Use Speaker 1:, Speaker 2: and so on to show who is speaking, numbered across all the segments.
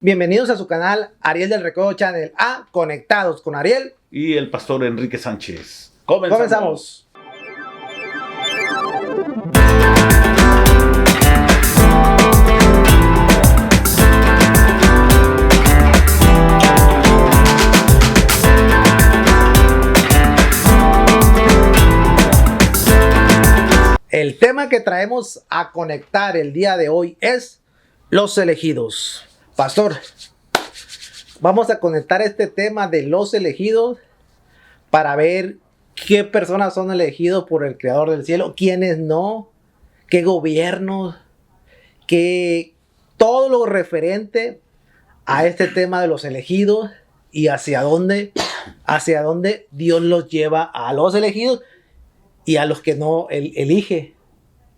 Speaker 1: Bienvenidos a su canal Ariel del Recodo Channel a Conectados con Ariel
Speaker 2: y el pastor Enrique Sánchez.
Speaker 1: Comenzamos. El tema que traemos a conectar el día de hoy es los elegidos. Pastor, vamos a conectar este tema de los elegidos para ver qué personas son elegidos por el Creador del cielo, quiénes no, qué gobiernos, qué todo lo referente a este tema de los elegidos y hacia dónde Dios los lleva a los elegidos y a los que no elige.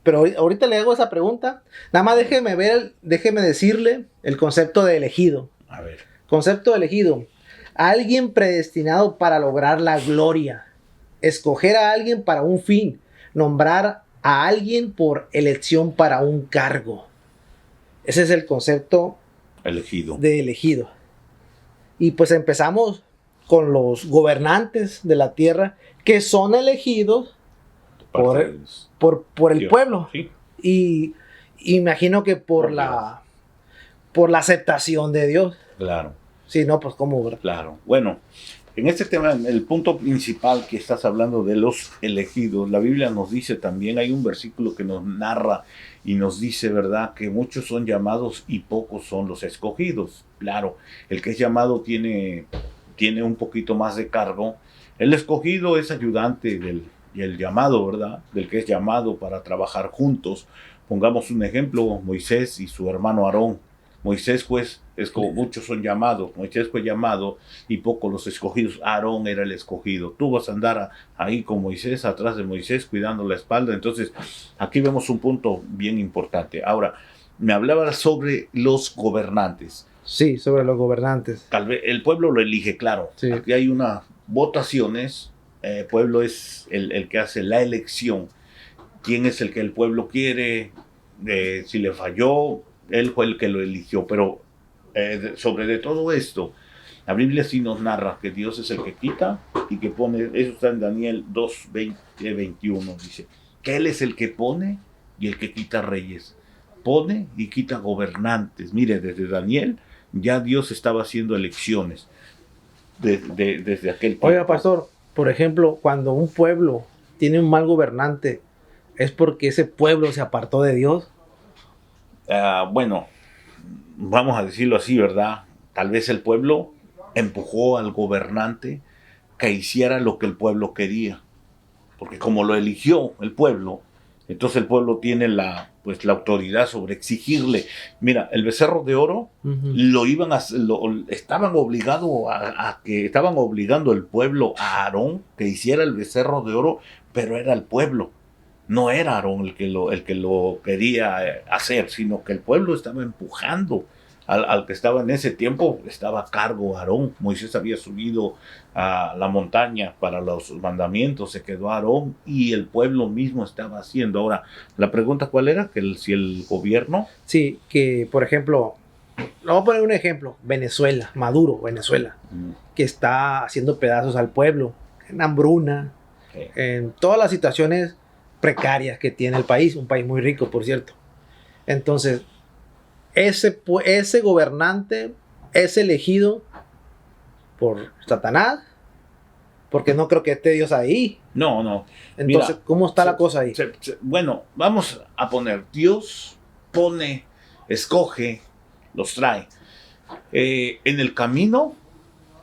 Speaker 1: Pero ahorita le hago esa pregunta. Nada más déjeme decirle el concepto de elegido.
Speaker 2: A ver.
Speaker 1: Concepto de elegido. Alguien predestinado para lograr la gloria. Escoger a alguien para un fin. Nombrar a alguien por elección para un cargo. Ese es el concepto
Speaker 2: elegido.
Speaker 1: De elegido. Y pues empezamos con los gobernantes de la tierra que son elegidos por el pueblo.
Speaker 2: Sí.
Speaker 1: Y imagino que por la aceptación de Dios.
Speaker 2: Claro.
Speaker 1: Sí, no, pues cómo, ¿verdad?
Speaker 2: Claro. Bueno, en este tema, el punto principal que estás hablando de los elegidos, la Biblia nos dice también, hay un versículo que nos narra y nos dice, ¿verdad?, que muchos son llamados y pocos son los escogidos. Claro, el que es llamado tiene un poquito más de cargo. El escogido es ayudante y el llamado, ¿verdad?, del que es llamado para trabajar juntos. Pongamos un ejemplo, Moisés y su hermano Aarón. Moisés, pues, muchos son llamados. Moisés fue llamado y pocos los escogidos. Aarón era el escogido. Tú vas a andar ahí con Moisés, atrás de Moisés, cuidando la espalda. Entonces, aquí vemos un punto bien importante. Ahora, me hablaba sobre los gobernantes.
Speaker 1: Sí, sobre los gobernantes.
Speaker 2: Tal vez el pueblo lo elige, claro.
Speaker 1: Sí.
Speaker 2: Aquí hay unas votaciones. El pueblo es el que hace la elección. ¿Quién es el que el pueblo quiere? Si le falló, él fue el que lo eligió. Pero sobre de todo esto, la Biblia sí nos narra que Dios es el que quita y que pone. Eso está en Daniel 2, 20, 21. Dice que Él es el que pone y el que quita reyes. Pone y quita gobernantes. Mire, desde Daniel ya Dios estaba haciendo elecciones. Desde aquel tiempo.
Speaker 1: Oiga, pastor, por ejemplo, cuando un pueblo tiene un mal gobernante, ¿es porque ese pueblo se apartó de Dios?
Speaker 2: Bueno, vamos a decirlo así, ¿verdad? Tal vez el pueblo empujó al gobernante que hiciera lo que el pueblo quería. Porque como lo eligió el pueblo, entonces el pueblo tiene la autoridad sobre exigirle. Mira, el becerro de oro estaban obligando el pueblo a Aarón que hiciera el becerro de oro, pero era el pueblo. No era Aarón el que lo quería hacer, sino que el pueblo estaba empujando al que estaba en ese tiempo. Estaba a cargo Aarón. Moisés había subido a la montaña para los mandamientos, se quedó Aarón y el pueblo mismo estaba haciendo. Ahora, la pregunta ¿cuál era? Si el gobierno...
Speaker 1: Sí, que por ejemplo, vamos a poner un ejemplo, Venezuela, que está haciendo pedazos al pueblo, en hambruna, en todas las situaciones precarias que tiene el país, un país muy rico, por cierto. Entonces, ese gobernante es elegido por Satanás, porque no creo que esté Dios ahí.
Speaker 2: No.
Speaker 1: Entonces, mira, ¿cómo está la cosa ahí?
Speaker 2: Bueno, vamos a poner, Dios pone, escoge, los trae. En el camino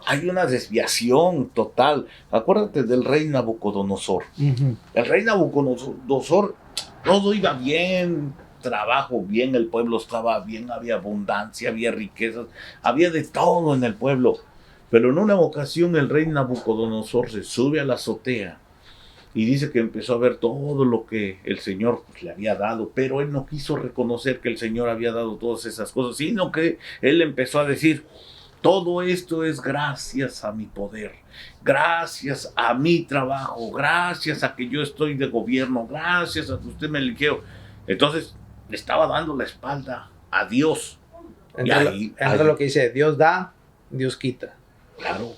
Speaker 2: hay una desviación total. Acuérdate del rey Nabucodonosor. Uh-huh. El rey Nabucodonosor, todo iba bien, trabajo bien, el pueblo estaba bien, había abundancia, había riquezas, había de todo en el pueblo. Pero en una ocasión el rey Nabucodonosor se sube a la azotea y dice que empezó a ver todo lo que el Señor le había dado, pero él no quiso reconocer que el Señor había dado todas esas cosas, sino que él empezó a decir: todo esto es gracias a mi poder, gracias a mi trabajo, gracias a que yo estoy de gobierno, gracias a que usted me eligió. Entonces le estaba dando la espalda a Dios.
Speaker 1: Entra lo que dice, Dios da, Dios quita.
Speaker 2: Claro.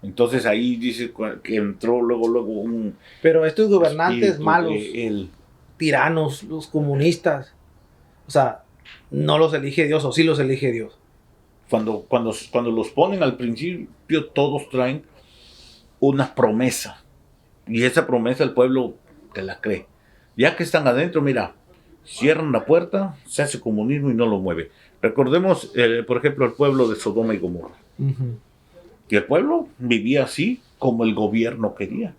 Speaker 2: Entonces ahí dice que entró luego un...
Speaker 1: Pero estos gobernantes malos,
Speaker 2: El,
Speaker 1: tiranos, los comunistas, o sea, no los elige Dios o sí los elige Dios.
Speaker 2: Cuando los ponen al principio, todos traen una promesa. Y esa promesa el pueblo te la cree. Ya que están adentro, mira, cierran la puerta, se hace comunismo y no lo mueve. Recordemos, por ejemplo, el pueblo de Sodoma y Gomorra. Y el pueblo vivía así como el gobierno quería.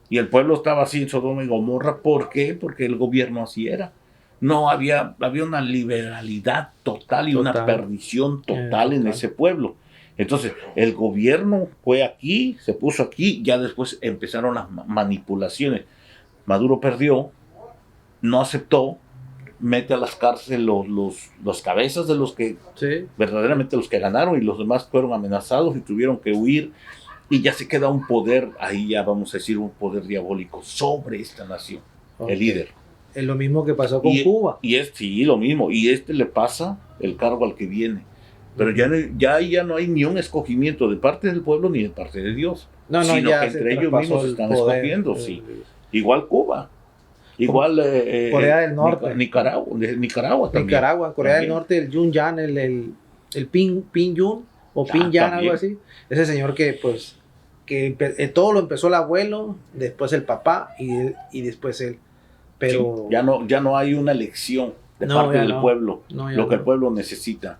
Speaker 2: Y el pueblo estaba así en Sodoma y Gomorra. ¿Por qué? Porque el gobierno así era. No había una liberalidad total y una perdición total en ese pueblo. Entonces, el gobierno fue aquí, se puso aquí, ya después empezaron las manipulaciones. Maduro perdió, no aceptó, mete a las cárceles los cabezas de los que verdaderamente los que ganaron, y los demás fueron amenazados y tuvieron que huir, y ya se queda un poder, ahí ya vamos a decir un poder diabólico sobre esta nación, el líder.
Speaker 1: Es lo mismo que pasó con Cuba.
Speaker 2: Sí, lo mismo, y le pasa el cargo al que viene. Pero ya no hay ni un escogimiento de parte del pueblo ni de parte de Dios, sino que entre ellos mismos están escogiendo, sí. Igual Cuba. Igual
Speaker 1: Corea del Norte,
Speaker 2: Nicaragua también.
Speaker 1: Corea del Norte, el Jun Yan, el Pin Yun o Pin Yan, algo así. Ese señor que pues todo lo empezó el abuelo, después el papá y después él. Pero
Speaker 2: sí, ya no hay una elección de parte del pueblo, lo que el pueblo necesita.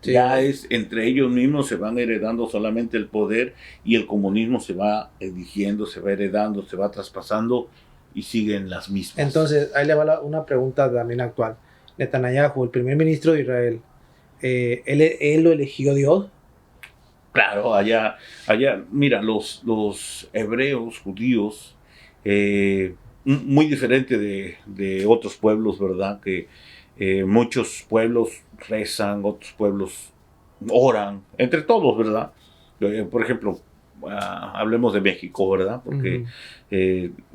Speaker 2: Sí. Ya es entre ellos mismos, se van heredando solamente el poder, y el comunismo se va eligiendo, se va heredando, se va traspasando, y siguen las mismas.
Speaker 1: Entonces, ahí le va una pregunta también actual. Netanyahu, el primer ministro de Israel, ¿él lo eligió Dios?
Speaker 2: Claro, allá mira, los hebreos, judíos, muy diferente de otros pueblos, ¿verdad? Que muchos pueblos rezan, otros pueblos oran, entre todos, ¿verdad? Por ejemplo, hablemos de México, ¿verdad? Porque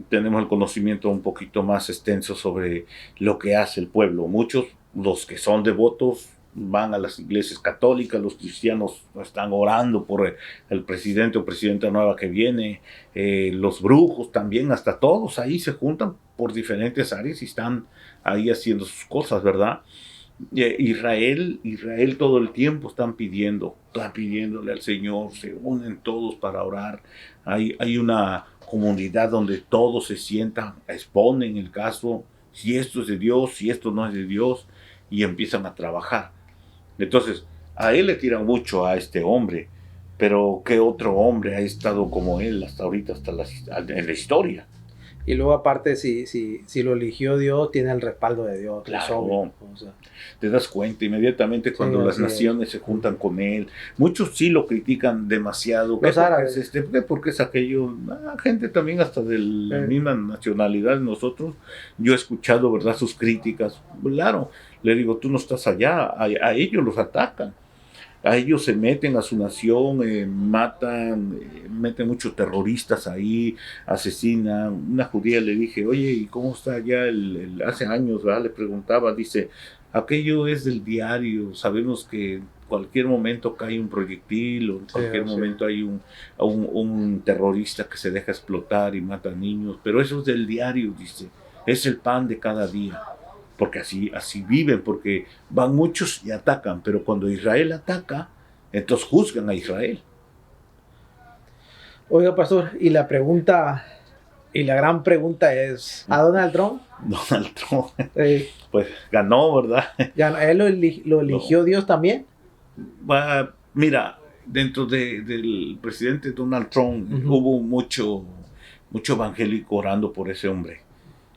Speaker 2: tenemos el conocimiento un poquito más extenso sobre lo que hace el pueblo. Muchos, los que son devotos, van a las iglesias católicas, los cristianos están orando por el presidente o presidenta nueva que viene, los brujos también, hasta todos ahí se juntan por diferentes áreas y están ahí haciendo sus cosas, ¿verdad? Israel todo el tiempo están pidiéndole al Señor, se unen todos para orar. Hay una comunidad donde todos se sientan, exponen el caso, si esto es de Dios, si esto no es de Dios, y empiezan a trabajar. Entonces, a él le tiran mucho a este hombre, pero ¿qué otro hombre ha estado como él hasta ahorita, en la historia?
Speaker 1: Y luego aparte, si lo eligió Dios, tiene el respaldo de Dios.
Speaker 2: Claro, o sea, te das cuenta inmediatamente cuando las naciones se juntan con él. Muchos sí lo critican demasiado.
Speaker 1: Los árabes.
Speaker 2: Porque es aquello, gente también hasta de la misma nacionalidad de nosotros. Yo he escuchado, ¿verdad?, sus críticas. Claro, le digo, tú no estás allá, a ellos los atacan. A ellos se meten a su nación, matan, meten muchos terroristas ahí, asesinan. Una judía le dije, oye, ¿y cómo está allá hace años, ¿verdad? Le preguntaba, dice, aquello es del diario, sabemos que en cualquier momento cae un proyectil, o en cualquier momento hay un terrorista que se deja explotar y mata a niños, pero eso es del diario, dice, es el pan de cada día. Porque así viven, porque van muchos y atacan, pero cuando Israel ataca, entonces juzgan a Israel.
Speaker 1: Oiga, pastor, y la gran pregunta es, ¿a Donald Trump?
Speaker 2: Donald Trump, pues ganó, ¿verdad?
Speaker 1: ¿Él lo eligió Dios también?
Speaker 2: Mira, dentro del presidente Donald Trump hubo mucho evangélico orando por ese hombre.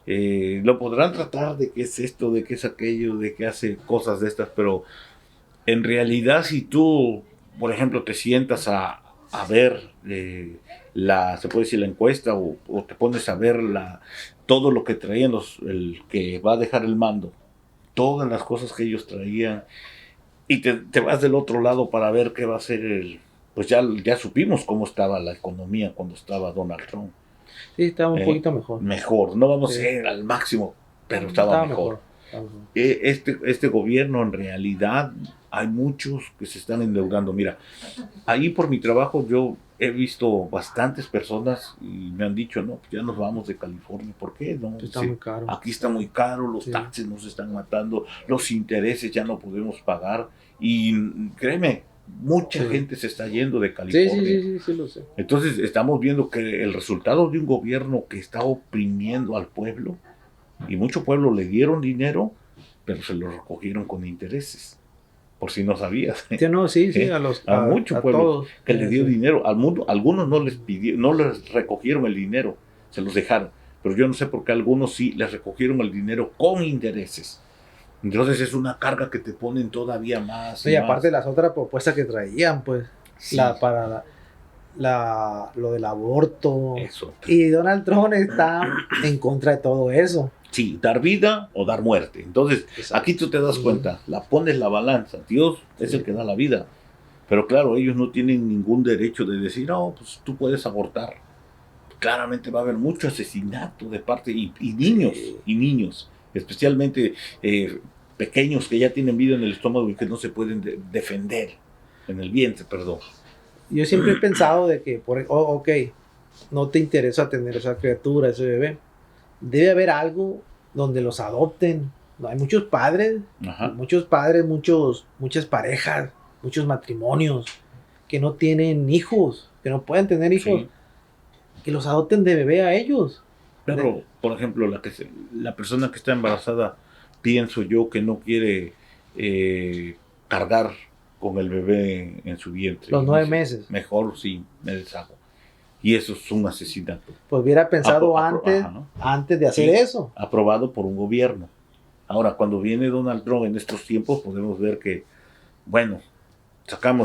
Speaker 2: Lo podrán tratar de que es esto, de que es aquello, de que hace cosas de estas, pero en realidad si tú, por ejemplo, te sientas a ver se puede decir la encuesta, o te pones a ver todo lo que traían el que va a dejar el mando, todas las cosas que ellos traían, y te vas del otro lado para ver qué va a ser pues ya supimos cómo estaba la economía cuando estaba Donald Trump.
Speaker 1: Sí, estaba un poquito mejor.
Speaker 2: Mejor, no vamos a ir al máximo, pero estaba mejor.
Speaker 1: Ajá.
Speaker 2: Este gobierno en realidad hay muchos que se están endeudando. Mira, ahí por mi trabajo yo he visto bastantes personas y me han dicho, no, ya nos vamos de California. ¿Por qué? No,
Speaker 1: Está
Speaker 2: dice,
Speaker 1: muy caro.
Speaker 2: aquí está muy caro, los
Speaker 1: Sí.
Speaker 2: taxes nos están matando, los intereses ya no podemos pagar. Y créeme, mucha
Speaker 1: Sí.
Speaker 2: gente se está yendo de
Speaker 1: Sí,
Speaker 2: California.
Speaker 1: sí, lo sé.
Speaker 2: Entonces estamos viendo que el resultado de un gobierno que está oprimiendo al pueblo, y mucho pueblo le dieron dinero, pero se lo recogieron con intereses, por si no sabías.
Speaker 1: Sí, no, sí,
Speaker 2: A mucho pueblo
Speaker 1: todos.
Speaker 2: que le dio
Speaker 1: Sí.
Speaker 2: dinero, al mundo, algunos no les pidió, no les recogieron el dinero, se los dejaron, pero yo no sé por qué algunos sí les recogieron el dinero con intereses. Entonces es una carga que te ponen todavía más.
Speaker 1: Y aparte las otras propuestas que traían, pues,
Speaker 2: Sí,
Speaker 1: lo del aborto.
Speaker 2: eso.
Speaker 1: Y Donald Trump está en contra de todo eso.
Speaker 2: Sí, dar vida o dar muerte. Entonces,
Speaker 1: Exacto.
Speaker 2: aquí tú te das cuenta, pones la balanza. Dios es
Speaker 1: Sí.
Speaker 2: el que da la vida. Pero claro, ellos no tienen ningún derecho de decir, no, pues tú puedes abortar. Claramente va a haber mucho asesinato de parte, y niños,
Speaker 1: Sí.
Speaker 2: y niños, especialmente pequeños que ya tienen vida en el estómago y que no se pueden defender, en el vientre, perdón.
Speaker 1: Yo siempre he pensado de que, ok, no te interesa tener esa criatura, ese bebé. Debe haber algo donde los adopten. No, hay muchos padres,
Speaker 2: Ajá.
Speaker 1: muchas parejas, muchos matrimonios que no tienen hijos, que no pueden tener hijos,
Speaker 2: Sí.
Speaker 1: que los adopten de bebé a ellos.
Speaker 2: Pero, por ejemplo, la persona que está embarazada, pienso yo que no quiere cargar con el bebé en su vientre.
Speaker 1: Los
Speaker 2: Y
Speaker 1: 9
Speaker 2: dice,
Speaker 1: meses.
Speaker 2: Mejor sí, me deshago. Y eso es un asesinato.
Speaker 1: Pues hubiera pensado
Speaker 2: Ajá.
Speaker 1: antes de hacer
Speaker 2: Sí.
Speaker 1: eso.
Speaker 2: Aprobado por un gobierno. Ahora, cuando viene Donald Trump en estos tiempos, podemos ver que, bueno,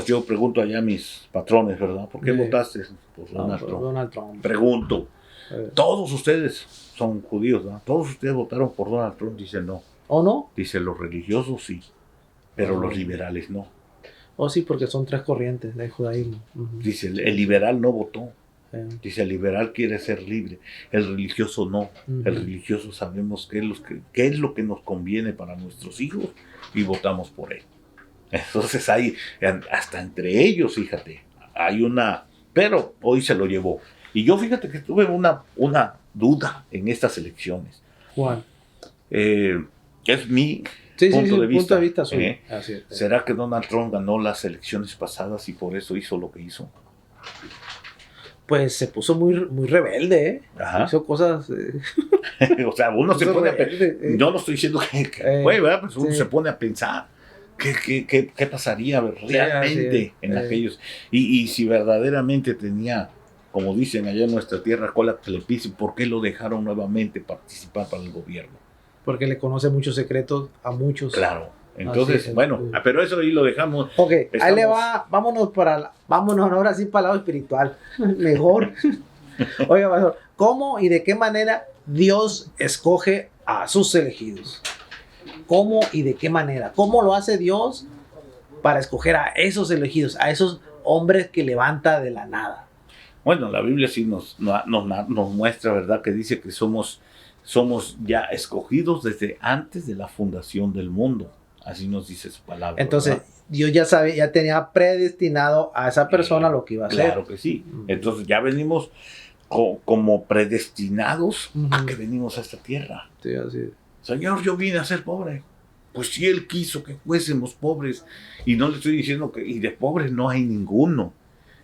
Speaker 2: yo pregunto allá a mis patrones, ¿verdad? ¿Por qué
Speaker 1: Sí.
Speaker 2: votaste por
Speaker 1: No,
Speaker 2: Donald
Speaker 1: pues,
Speaker 2: Trump?
Speaker 1: Donald Trump.
Speaker 2: Pregunto.
Speaker 1: Eh,
Speaker 2: Todos ustedes son judíos, ¿no? Todos ustedes votaron por Donald Trump. Dice no.
Speaker 1: ¿O no?
Speaker 2: Dice los religiosos sí, pero
Speaker 1: Oh.
Speaker 2: los liberales no.
Speaker 1: O sí, porque son 3 corrientes del judaísmo. Ujú.
Speaker 2: Dice el liberal no votó.
Speaker 1: Eh,
Speaker 2: Dice el liberal quiere ser libre. El religioso no.
Speaker 1: Ujú.
Speaker 2: El religioso sabemos qué es lo que nos conviene para nuestros hijos y votamos por él. Entonces hay, hasta entre ellos, fíjate, hay una... Pero hoy se lo llevó. Y yo fíjate que tuve una duda en estas elecciones.
Speaker 1: Juan.
Speaker 2: Es mi
Speaker 1: Sí,
Speaker 2: punto de vista.
Speaker 1: punto de vista suyo.
Speaker 2: ¿Eh?
Speaker 1: Así es.
Speaker 2: ¿Será que Donald Trump ganó las elecciones pasadas y por eso hizo lo que hizo?
Speaker 1: Pues se puso muy rebelde, ¿eh?
Speaker 2: Ajá.
Speaker 1: Hizo cosas...
Speaker 2: O sea, uno se
Speaker 1: hizo
Speaker 2: pone
Speaker 1: rebelde,
Speaker 2: Yo no estoy diciendo que fue, ¿verdad? Pues uno
Speaker 1: sí.
Speaker 2: se pone a pensar. ¿Qué pasaría realmente
Speaker 1: Sí,
Speaker 2: en aquellos? Y si verdaderamente tenía, como dicen allá en nuestra tierra, cola que le pise, ¿por qué lo dejaron nuevamente participar para el gobierno?
Speaker 1: Porque le conoce muchos secretos a muchos.
Speaker 2: Claro. Entonces,
Speaker 1: Así es,
Speaker 2: bueno,
Speaker 1: sí.
Speaker 2: pero eso ahí lo dejamos.
Speaker 1: Ok, ahí
Speaker 2: Estamos-
Speaker 1: le va, vámonos ahora sí para el lado espiritual. Mejor. Oiga, pastor, ¿cómo y de qué manera Dios escoge a sus elegidos? ¿Cómo y de qué manera? ¿Cómo lo hace Dios para escoger a esos elegidos, a esos hombres que levanta de la nada?
Speaker 2: Bueno, la Biblia sí nos muestra, ¿verdad? Que dice que somos ya escogidos desde antes de la fundación del mundo. Así nos dice su palabra.
Speaker 1: Entonces,
Speaker 2: ¿verdad?
Speaker 1: Dios ya tenía predestinado a esa persona lo que iba a hacer.
Speaker 2: Claro que sí. Entonces ya venimos como predestinados a
Speaker 1: Ujú.
Speaker 2: que venimos a esta tierra.
Speaker 1: Sí, así es.
Speaker 2: Señor, yo vine a ser pobre. Pues si Él quiso que fuésemos pobres. Y no le estoy diciendo y de pobres no hay ninguno.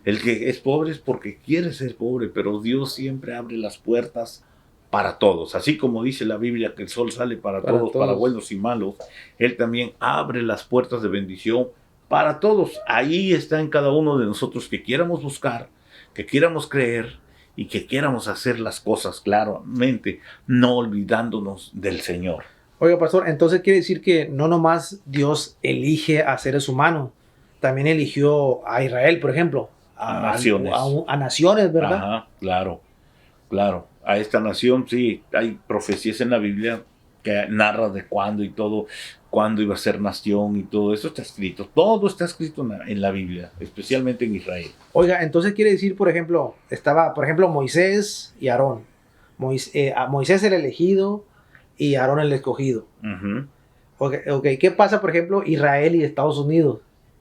Speaker 2: El que es pobre es porque quiere ser pobre, pero Dios siempre abre las puertas para todos. Así como dice la Biblia que el sol sale para todos, para buenos y malos, Él también abre las puertas de bendición para todos. Ahí está en cada uno de nosotros que quieramos buscar, que quieramos creer y que quieramos hacer las cosas claramente, no olvidándonos del Señor.
Speaker 1: Oiga, pastor, entonces quiere decir que no nomás Dios elige a seres humanos, también eligió a Israel, por ejemplo,
Speaker 2: A naciones.
Speaker 1: a naciones, ¿verdad?
Speaker 2: Ajá, claro. A esta nación, sí, hay profecías en la Biblia que narra de cuándo y todo, cuándo iba a ser nación y todo eso está escrito. Todo está escrito en la Biblia, especialmente en Israel.
Speaker 1: Oiga, entonces quiere decir, por ejemplo, Moisés y Aarón. Moisés el elegido y Aarón el escogido.
Speaker 2: Ujú.
Speaker 1: Ok, ¿qué pasa, por ejemplo, Israel y Estados Unidos?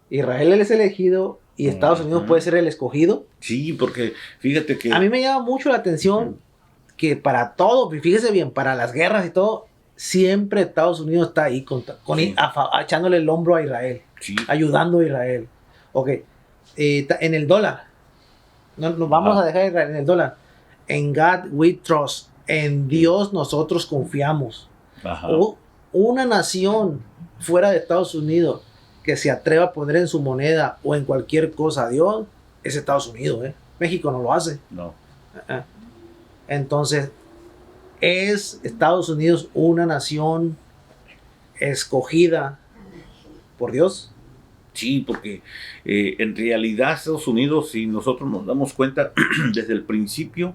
Speaker 1: Israel es elegido y Estados Unidos puede ser el escogido.
Speaker 2: Sí, porque fíjate que...
Speaker 1: A mí me llama mucho la atención que para todo, fíjese bien, para las guerras y todo, siempre Estados Unidos está ahí
Speaker 2: Sí.
Speaker 1: echándole el hombro a Israel,
Speaker 2: Sí.
Speaker 1: ayudando a Israel. Ok, en el dólar, no, nos vamos a dejar Israel en el dólar. En God we trust, en Dios nosotros confiamos.
Speaker 2: Ajá.
Speaker 1: O una nación fuera de Estados Unidos que se atreva a poner en su moneda o en cualquier cosa a Dios, es Estados Unidos, ¿eh? México no lo hace.
Speaker 2: No.
Speaker 1: Entonces, ¿es Estados Unidos una nación escogida por Dios?
Speaker 2: Sí, porque en realidad Estados Unidos, si nosotros nos damos cuenta desde el principio,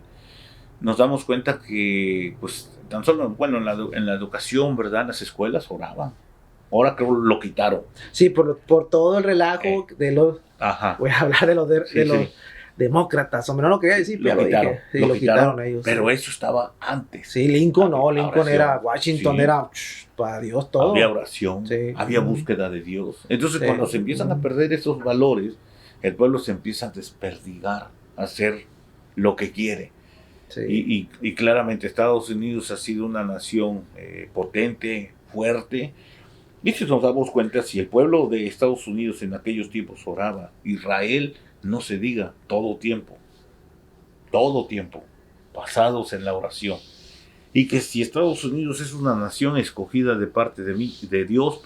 Speaker 2: nos damos cuenta que, pues, tan solo, bueno, en la educación, ¿verdad? En las escuelas oraban. Ahora creo lo quitaron.
Speaker 1: Sí, por todo el relajo de los...
Speaker 2: Ajá.
Speaker 1: Voy a hablar de los, los demócratas, hombre, no lo quería decir, pero
Speaker 2: lo quitaron
Speaker 1: ellos.
Speaker 2: Pero
Speaker 1: sí.
Speaker 2: eso estaba antes.
Speaker 1: Sí, Lincoln
Speaker 2: Oración.
Speaker 1: era, Washington
Speaker 2: Sí.
Speaker 1: era, para Dios todo.
Speaker 2: Había oración,
Speaker 1: Sí.
Speaker 2: había búsqueda de Dios. Entonces,
Speaker 1: Sí.
Speaker 2: cuando se empiezan a perder esos valores, el pueblo se empieza a desperdigar, a hacer lo que quiere.
Speaker 1: Sí.
Speaker 2: Y claramente Estados Unidos ha sido una nación potente, fuerte. Y si nos damos cuenta, si el pueblo de Estados Unidos en aquellos tiempos oraba, Israel, no se diga, todo tiempo, pasados en la oración. Y que si Estados Unidos es una nación escogida de parte de Dios,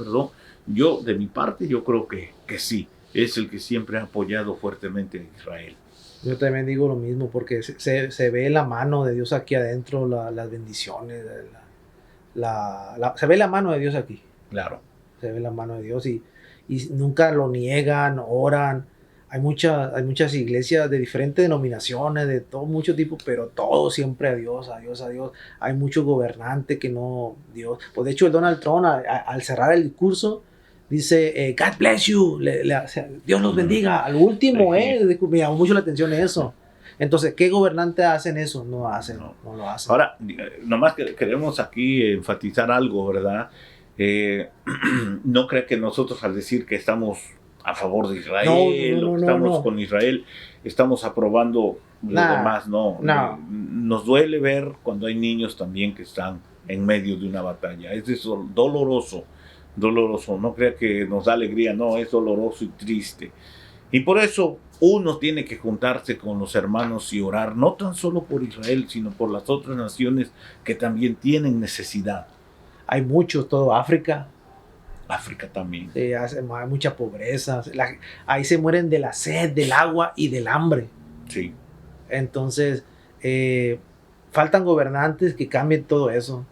Speaker 2: yo de mi parte yo creo que sí, es el que siempre ha apoyado fuertemente a Israel.
Speaker 1: Yo también digo lo mismo, porque se ve la mano de Dios aquí adentro, las bendiciones, se ve la mano de Dios aquí.
Speaker 2: Claro.
Speaker 1: Se ve la mano de Dios y nunca lo niegan, oran. Hay muchas iglesias de diferentes denominaciones, de todo, mucho tipo, pero todo siempre a Dios, a Dios, a Dios. Hay muchos gobernantes que no, Dios. Pues de hecho el Donald Trump al cerrar el discurso dice, God bless you, Dios los bendiga. Al último, me llamó mucho la atención eso. Entonces, ¿qué gobernantes hacen eso? No lo hacen.
Speaker 2: Ahora, nomás queremos aquí enfatizar algo, ¿verdad? No cree que nosotros al decir que estamos a favor de Israel, o que estamos con Israel, estamos aprobando lo demás, no. Nos duele ver cuando hay niños también que están en medio de una batalla. Es doloroso, no crea que nos da alegría, no, es doloroso y triste. Y por eso uno tiene que juntarse con los hermanos y orar, no tan solo por Israel, sino por las otras naciones que también tienen necesidad.
Speaker 1: Hay muchos, todo África
Speaker 2: también.
Speaker 1: Sí, hay mucha pobreza. Ahí se mueren de la sed, del agua y del hambre.
Speaker 2: Sí.
Speaker 1: Entonces, faltan gobernantes que cambien todo eso.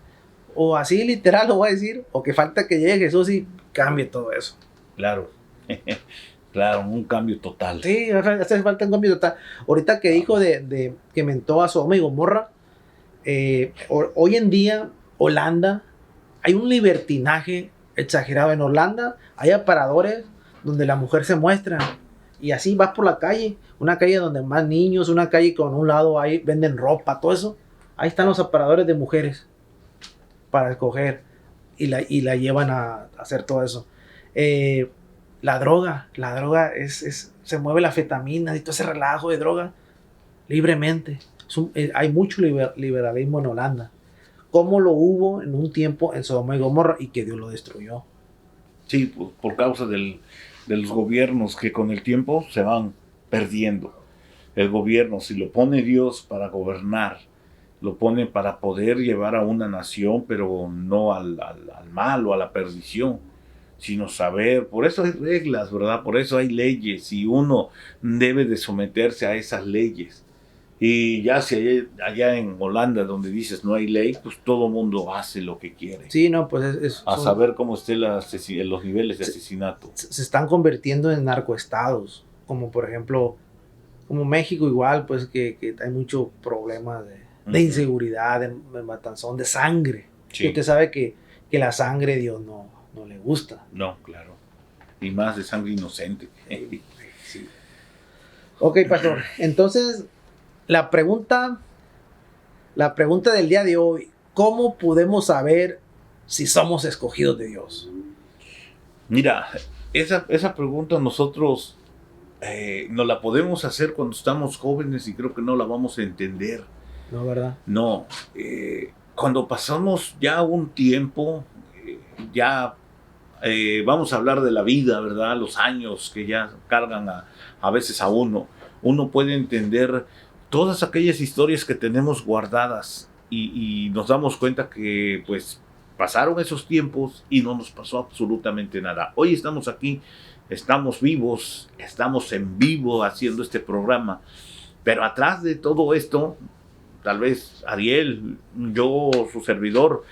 Speaker 1: O así literal lo voy a decir, o que falta que llegue Jesús y cambie todo eso.
Speaker 2: Claro. Claro, un cambio total.
Speaker 1: Sí, hace falta un cambio total. Ahorita que dijo que mentó a Sodoma y Gomorra, hoy en día, Holanda, hay un libertinaje exagerado. En Holanda hay aparadores donde la mujer se muestra y así vas por la calle, una calle donde más niños, una calle con un lado ahí venden ropa, todo eso, ahí están los aparadores de mujeres para escoger y la llevan a hacer todo eso. La droga se mueve la fetamina y todo ese relajo de droga libremente. Hay mucho liberalismo en Holanda, como lo hubo en un tiempo en Sodoma y Gomorra y que Dios lo destruyó.
Speaker 2: Sí, por causa de los gobiernos que con el tiempo se van perdiendo. El gobierno, si lo pone Dios para gobernar, lo pone para poder llevar a una nación, pero no al mal o a la perdición, sino saber. Por eso hay reglas, ¿verdad? Por eso hay leyes y uno debe de someterse a esas leyes. Y ya si allá en Holanda, donde dices no hay ley, pues todo mundo hace lo que quiere.
Speaker 1: Sí, no, pues
Speaker 2: saber cómo estén los niveles de asesinato.
Speaker 1: Se están convirtiendo en narcoestados, como por ejemplo, como México igual, pues que hay mucho problema de inseguridad, de matanzón, de sangre. Sí. Usted sabe que la sangre Dios no le gusta.
Speaker 2: No, claro. Y más de sangre inocente.
Speaker 1: Sí. Ok, pastor. Entonces, la pregunta del día de hoy, ¿cómo podemos saber si somos escogidos de Dios?
Speaker 2: Mira, esa pregunta nosotros nos la podemos hacer cuando estamos jóvenes y creo que no la vamos a entender.
Speaker 1: No, ¿verdad?
Speaker 2: No, cuando pasamos ya un tiempo, ya vamos a hablar de la vida, ¿verdad? Los años que ya cargan a veces a uno. Uno puede entender todas aquellas historias que tenemos guardadas y nos damos cuenta que pues pasaron esos tiempos y no nos pasó absolutamente nada. Hoy estamos aquí, estamos vivos, estamos en vivo haciendo este programa, pero atrás de todo esto, tal vez Ariel, yo, su servidor,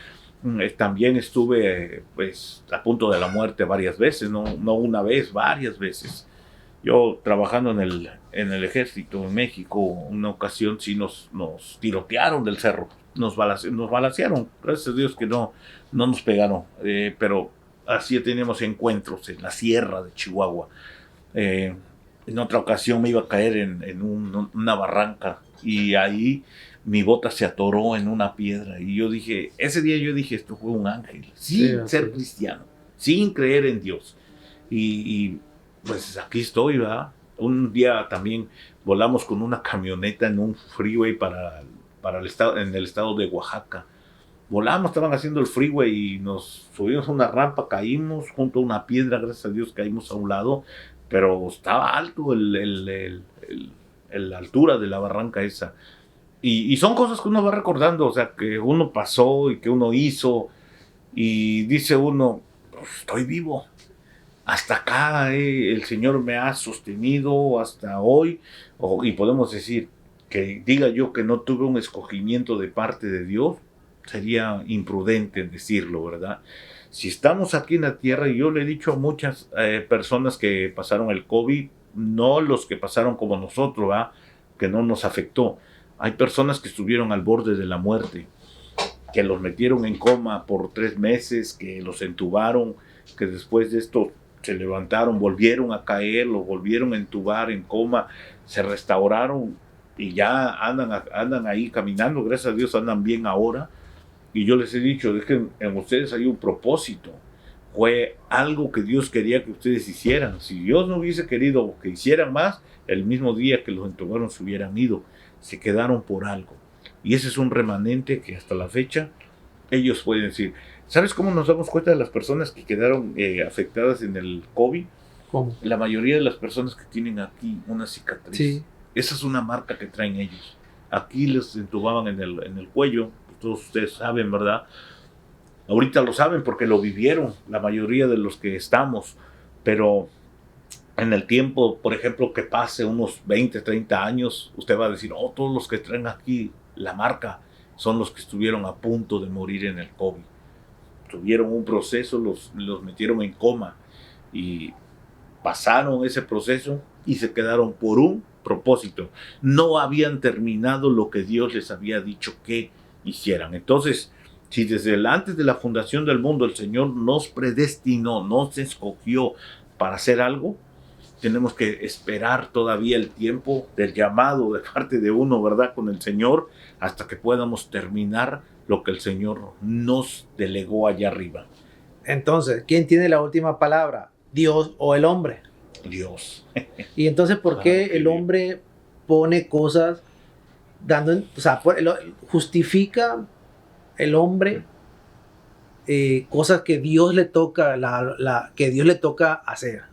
Speaker 2: también estuve pues a punto de la muerte varias veces, no una vez, varias veces. Yo trabajando en el ejército en México, una ocasión sí nos tirotearon del cerro, nos balacearon, gracias a Dios que no nos pegaron, pero así teníamos encuentros en la sierra de Chihuahua. En otra ocasión me iba a caer en una barranca y ahí mi bota se atoró en una piedra y yo dije, ese día yo dije, esto fue un ángel, sin ser cristiano, sin creer en Dios. Y pues aquí estoy, ¿verdad? Un día también volamos con una camioneta en un freeway para el estado, en el estado de Oaxaca. Volamos, estaban haciendo el freeway y nos subimos a una rampa, caímos junto a una piedra, gracias a Dios caímos a un lado, pero estaba alto la altura de la barranca esa. Y son cosas que uno va recordando, o sea, que uno pasó y que uno hizo, y dice uno, pues, estoy vivo. Hasta acá el Señor me ha sostenido hasta hoy, y podemos decir que diga yo que no tuve un escogimiento de parte de Dios, sería imprudente decirlo, ¿verdad? Si estamos aquí en la tierra, y yo le he dicho a muchas personas que pasaron el COVID, no los que pasaron como nosotros, ¿verdad? Que no nos afectó. Hay personas que estuvieron al borde de la muerte, que los metieron en coma por 3 meses, que los entubaron, que después de esto se levantaron, volvieron a caer, los volvieron a entubar en coma, se restauraron y ya andan ahí caminando, gracias a Dios andan bien ahora. Y yo les he dicho, es que en ustedes hay un propósito, fue algo que Dios quería que ustedes hicieran. Si Dios no hubiese querido que hicieran más, el mismo día que los entubaron se hubieran ido, se quedaron por algo. Y ese es un remanente que hasta la fecha ellos pueden decir. ¿Sabes cómo nos damos cuenta de las personas que quedaron afectadas en el COVID?
Speaker 1: ¿Cómo?
Speaker 2: La mayoría de las personas que tienen aquí una cicatriz.
Speaker 1: Sí.
Speaker 2: Esa es una marca que traen ellos. Aquí les entubaban en el cuello. Todos ustedes saben, ¿verdad? Ahorita lo saben porque lo vivieron, la mayoría de los que estamos. Pero en el tiempo, por ejemplo, que pase unos 20, 30 años, usted va a decir, oh, todos los que traen aquí la marca son los que estuvieron a punto de morir en el COVID. Tuvieron un proceso, los metieron en coma y pasaron ese proceso y se quedaron por un propósito. No habían terminado lo que Dios les había dicho que hicieran. Entonces, si desde antes de la fundación del mundo el Señor nos predestinó, nos escogió para hacer algo, tenemos que esperar todavía el tiempo del llamado de parte de uno, ¿verdad? Con el Señor, hasta que podamos terminar lo que el Señor nos delegó allá arriba.
Speaker 1: Entonces, ¿quién tiene la última palabra? ¿Dios o el hombre?
Speaker 2: Dios.
Speaker 1: Y entonces, ¿por qué el hombre pone cosas justifica el hombre cosas que Dios le toca, que Dios le toca hacer?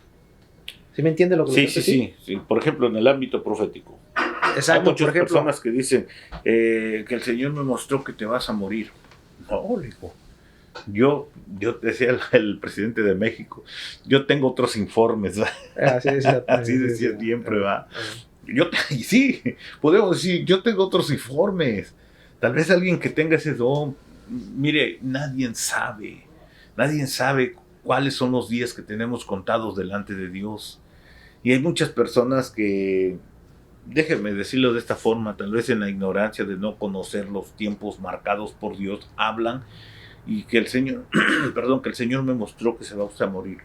Speaker 1: ¿Sí me entiende lo que
Speaker 2: Sí, sí. Por ejemplo, en el ámbito profético.
Speaker 1: Exacto.
Speaker 2: Hay muchas personas que dicen que el Señor me mostró que te vas a morir. No, hijo. Yo decía el presidente de México, yo tengo otros informes. Así decía siempre, ¿va? Sí, podemos decir, yo tengo otros informes. Tal vez alguien que tenga ese don, mire, nadie sabe cuáles son los días que tenemos contados delante de Dios. Y hay muchas personas que, déjenme decirlo de esta forma, tal vez en la ignorancia de no conocer los tiempos marcados por Dios, hablan y que el Señor, que el Señor me mostró que se va a morir.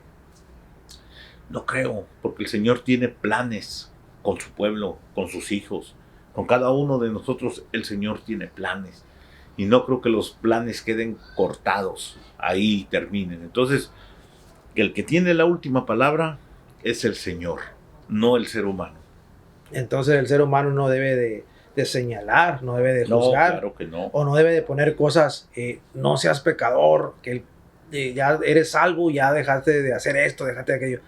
Speaker 2: No creo, porque el Señor tiene planes con su pueblo, con sus hijos, con cada uno de nosotros el Señor tiene planes. y no creo que los planes queden cortados, ahí terminen. Entonces, el que tiene la última palabra es el Señor, no el ser humano.
Speaker 1: Entonces el ser humano no debe de señalar, no debe de
Speaker 2: No,
Speaker 1: juzgar,
Speaker 2: claro que no.
Speaker 1: o no debe de poner cosas, no seas pecador, que ya eres salvo, ya dejaste de hacer esto, dejaste de aquello.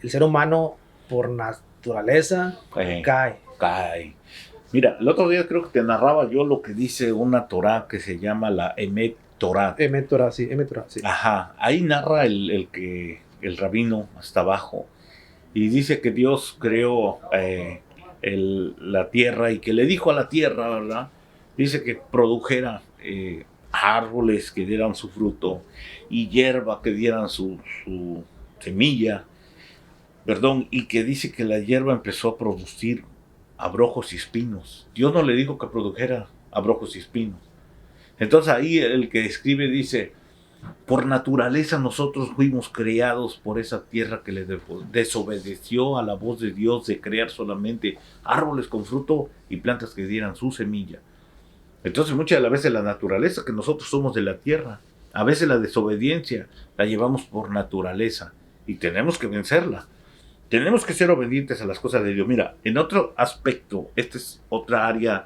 Speaker 1: El ser humano, por naturaleza,
Speaker 2: Cae. Mira, el otro día creo que te narraba yo lo que dice una Torá que se llama la Emet Torá.
Speaker 1: Emet Torá, sí.
Speaker 2: Ajá, ahí narra el rabino hasta abajo y dice que Dios creó la tierra y que le dijo a la tierra, ¿verdad? Dice que produjera árboles que dieran su fruto y hierba que dieran su semilla, perdón, y que dice que la hierba empezó a producir abrojos y espinos. Dios no le dijo que produjera abrojos y espinos. Entonces ahí el que escribe dice, por naturaleza nosotros fuimos creados por esa tierra que le desobedeció a la voz de Dios de crear solamente árboles con fruto y plantas que dieran su semilla. Entonces muchas de las veces la naturaleza, que nosotros somos de la tierra, a veces la desobediencia la llevamos por naturaleza y tenemos que vencerla. Tenemos que ser obedientes a las cosas de Dios. Mira, en otro aspecto, esta es otra área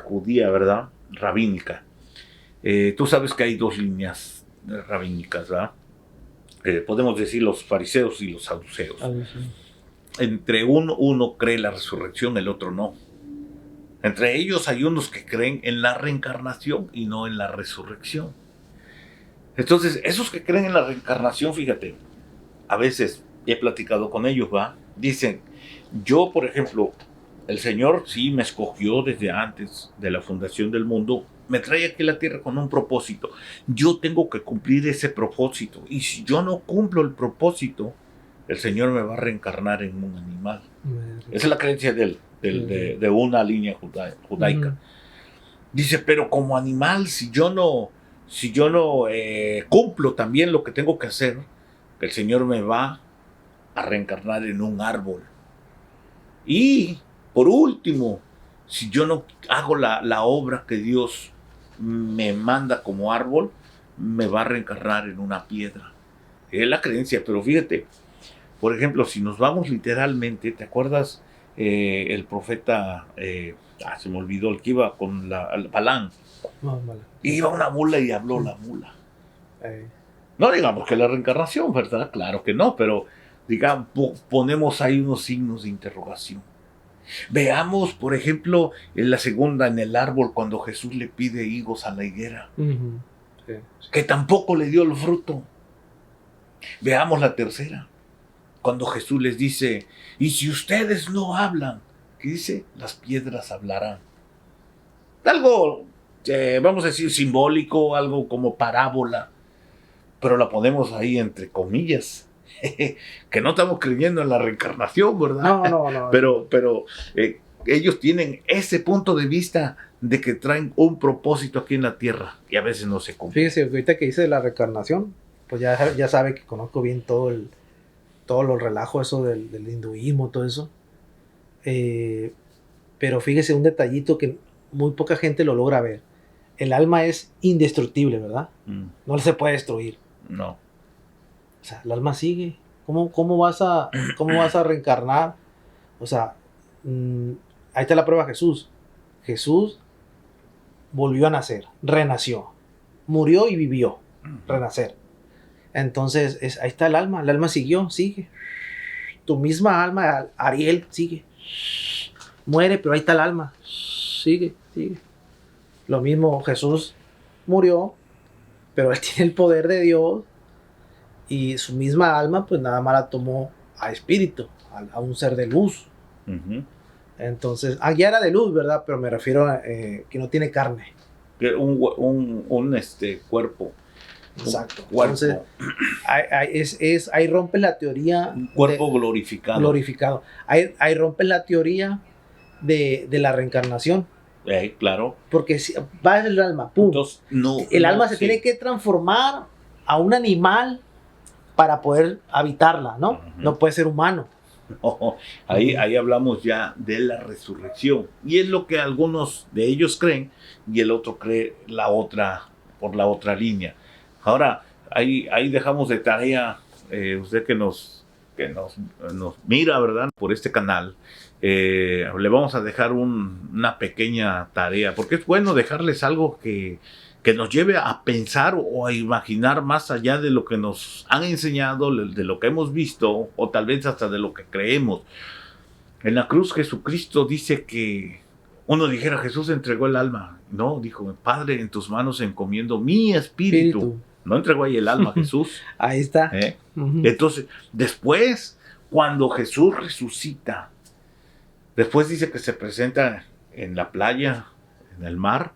Speaker 2: judía, ¿verdad? Rabínica. Tú sabes que hay dos líneas rabínicas, ¿verdad? Podemos decir los fariseos y los saduceos. Entre uno cree la resurrección, el otro no. Entre ellos hay unos que creen en la reencarnación y no en la resurrección. Entonces, esos que creen en la reencarnación, fíjate, a veces he platicado con ellos, ¿va? Dicen, yo, por ejemplo, el Señor sí me escogió desde antes de la fundación del mundo, me trae aquí a la tierra con un propósito. Yo tengo que cumplir ese propósito. Y si yo no cumplo el propósito, el Señor me va a reencarnar en un animal. Esa es la creencia de una línea judaica. Dice, pero como animal, si yo no cumplo también lo que tengo que hacer, el Señor me va a reencarnar en un árbol. Y, por último, si yo no hago la obra que Dios me manda como árbol, me va a reencarnar en una piedra. Es la creencia, pero fíjate, por ejemplo, si nos vamos literalmente, ¿te acuerdas el profeta, se me olvidó, el que iba con Balán? Iba una mula y habló la mula. No digamos que la reencarnación, ¿verdad? Claro que no, pero digamos, ponemos ahí unos signos de interrogación. Veamos, por ejemplo, en la segunda, en el árbol, cuando Jesús le pide higos a la higuera, que tampoco le dio el fruto. Veamos la tercera, cuando Jesús les dice, y si ustedes no hablan, ¿qué dice? Las piedras hablarán. Algo, vamos a decir, simbólico, algo como parábola, pero la ponemos ahí entre comillas. Que no estamos creyendo en la reencarnación, ¿verdad?
Speaker 1: No.
Speaker 2: Pero ellos tienen ese punto de vista de que traen un propósito aquí en la tierra y a veces no se cumple.
Speaker 1: Fíjese, ahorita que dice de la reencarnación, pues ya sabe que conozco bien todo lo relajo eso del hinduismo, todo eso. Pero fíjese un detallito que muy poca gente lo logra ver. El alma es indestructible, ¿verdad? No se puede destruir.
Speaker 2: No.
Speaker 1: O sea, el alma sigue. ¿Cómo vas a reencarnar? O sea, ahí está la prueba de Jesús. Jesús volvió a nacer, renació, murió y vivió, renacer. Entonces, ahí está el alma sigue. Tu misma alma, Ariel, sigue. Muere, pero ahí está el alma, sigue. Lo mismo, Jesús murió, pero él tiene el poder de Dios. Y su misma alma, pues nada más la tomó a espíritu, a un ser de luz. Entonces, ya era de luz, ¿verdad? Pero me refiero a que no tiene carne.
Speaker 2: Un cuerpo.
Speaker 1: Exacto.
Speaker 2: Cuerpo.
Speaker 1: Entonces, ahí rompes la teoría.
Speaker 2: Un cuerpo glorificado.
Speaker 1: Ahí rompes la teoría de la reencarnación.
Speaker 2: Claro.
Speaker 1: Porque si va el alma, ¡pum! Entonces, el alma se tiene que transformar a un animal para poder habitarla, ¿no? No puede ser humano.
Speaker 2: No, ahí hablamos ya de la resurrección. Y es lo que algunos de ellos creen y el otro cree por la otra línea. Ahora, ahí dejamos de tarea, usted que nos mira, ¿verdad? Por este canal, le vamos a dejar una pequeña tarea, porque es bueno dejarles algo que nos lleve a pensar o a imaginar más allá de lo que nos han enseñado, de lo que hemos visto, o tal vez hasta de lo que creemos. En la cruz Jesucristo dice que uno dijera, Jesús entregó el alma. No, dijo, Padre, en tus manos encomiendo mi espíritu. No entregó ahí el alma a Jesús.
Speaker 1: Ahí está.
Speaker 2: Uh-huh. Entonces, después, cuando Jesús resucita, después dice que se presenta en la playa, en el mar,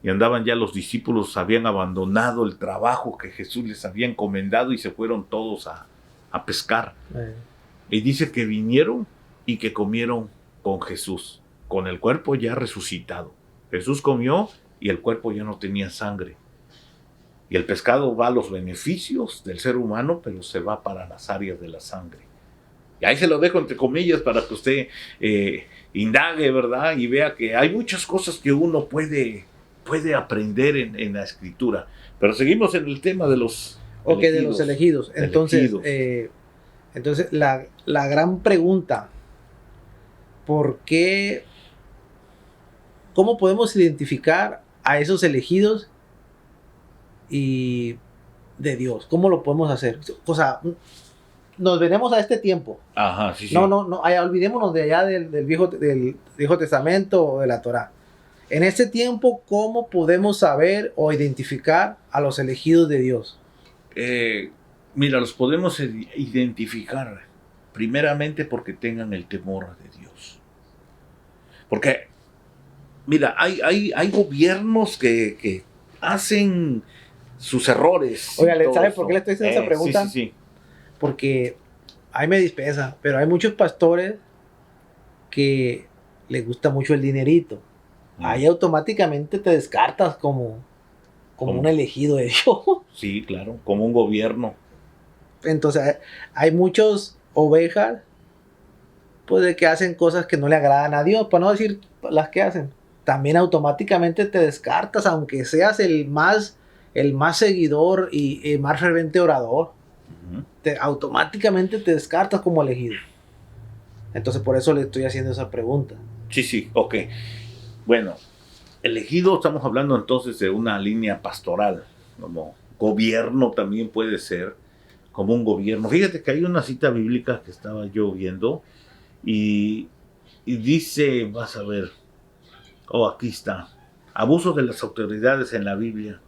Speaker 2: y andaban ya los discípulos, habían abandonado el trabajo que Jesús les había encomendado y se fueron todos a pescar. Y dice que vinieron y que comieron con Jesús, con el cuerpo ya resucitado. Jesús comió y el cuerpo ya no tenía sangre. Y el pescado va a los beneficios del ser humano, pero se va para las áreas de la sangre. Y ahí se lo dejo entre comillas para que usted indague, ¿verdad? Y vea que hay muchas cosas que uno puede aprender en la escritura. Pero seguimos en el tema de los
Speaker 1: elegidos. De los elegidos. Entonces la gran pregunta, ¿por qué? ¿Cómo podemos identificar a esos elegidos y de Dios? ¿Cómo lo podemos hacer? O sea, nos venimos a este tiempo.
Speaker 2: Ajá, sí, sí.
Speaker 1: No, olvidémonos de allá del Viejo Testamento o de la Torá. En este tiempo, ¿cómo podemos saber o identificar a los elegidos de Dios?
Speaker 2: Mira, los podemos identificar primeramente porque tengan el temor de Dios. Porque, mira, hay gobiernos que hacen sus errores.
Speaker 1: Oiga, ¿sabe por qué le estoy haciendo esa pregunta?
Speaker 2: Sí.
Speaker 1: Porque ahí me dispensa, pero hay muchos pastores que les gusta mucho el dinerito. Ahí automáticamente te descartas como un elegido de Dios.
Speaker 2: Sí, claro, como un gobierno.
Speaker 1: Entonces hay muchas ovejas pues de que hacen cosas que no le agradan a Dios, para no decir las que hacen. También automáticamente te descartas, aunque seas el más seguidor y más ferviente orador. Uh-huh. Automáticamente te descartas como elegido. Entonces por eso le estoy haciendo esa pregunta.
Speaker 2: Sí, ok. Bueno, elegido, estamos hablando entonces de una línea pastoral, como gobierno también puede ser, como un gobierno. Fíjate que hay una cita bíblica que estaba yo viendo y dice, vas a ver, aquí está, abuso de las autoridades en la Biblia.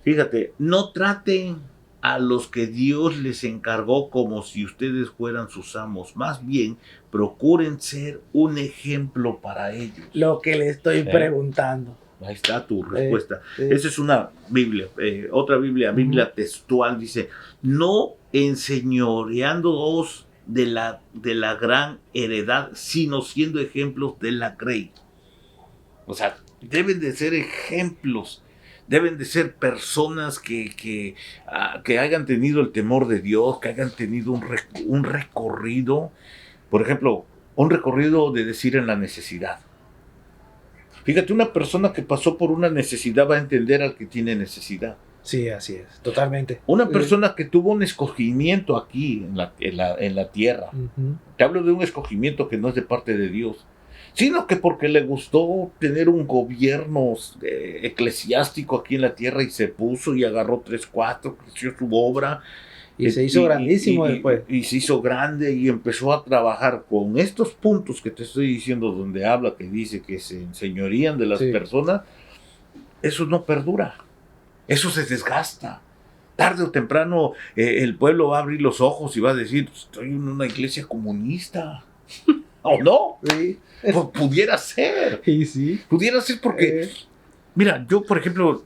Speaker 2: Fíjate, no traten a los que Dios les encargó como si ustedes fueran sus amos. Más bien, procuren ser un ejemplo para ellos.
Speaker 1: Lo que le estoy preguntando.
Speaker 2: Ahí está tu respuesta. Esa es una Biblia. Otra Biblia textual dice, no enseñoreándoos de la gran heredad, sino siendo ejemplos de la grey. O sea, deben de ser ejemplos. Deben de ser personas que hayan tenido el temor de Dios, que hayan tenido un recorrido, por ejemplo, un recorrido de decir en la necesidad. Fíjate, una persona que pasó por una necesidad va a entender al que tiene necesidad.
Speaker 1: Sí, así es, totalmente.
Speaker 2: Una persona que tuvo un escogimiento aquí en la tierra. Uh-huh. Te hablo de un escogimiento que no es de parte de Dios, sino que porque le gustó tener un gobierno eclesiástico aquí en la tierra y se puso y agarró 3, 4, creció su obra.
Speaker 1: Y se hizo grandísimo después.
Speaker 2: Y se hizo grande y empezó a trabajar con estos puntos que te estoy diciendo, donde habla, que dice que se enseñorían de las personas. Eso no perdura. Eso se desgasta. Tarde o temprano el pueblo va a abrir los ojos y va a decir, estoy en una iglesia comunista. ¿O no?
Speaker 1: Sí.
Speaker 2: Pudiera ser.
Speaker 1: Sí, sí.
Speaker 2: Pudiera ser porque, mira, yo por ejemplo,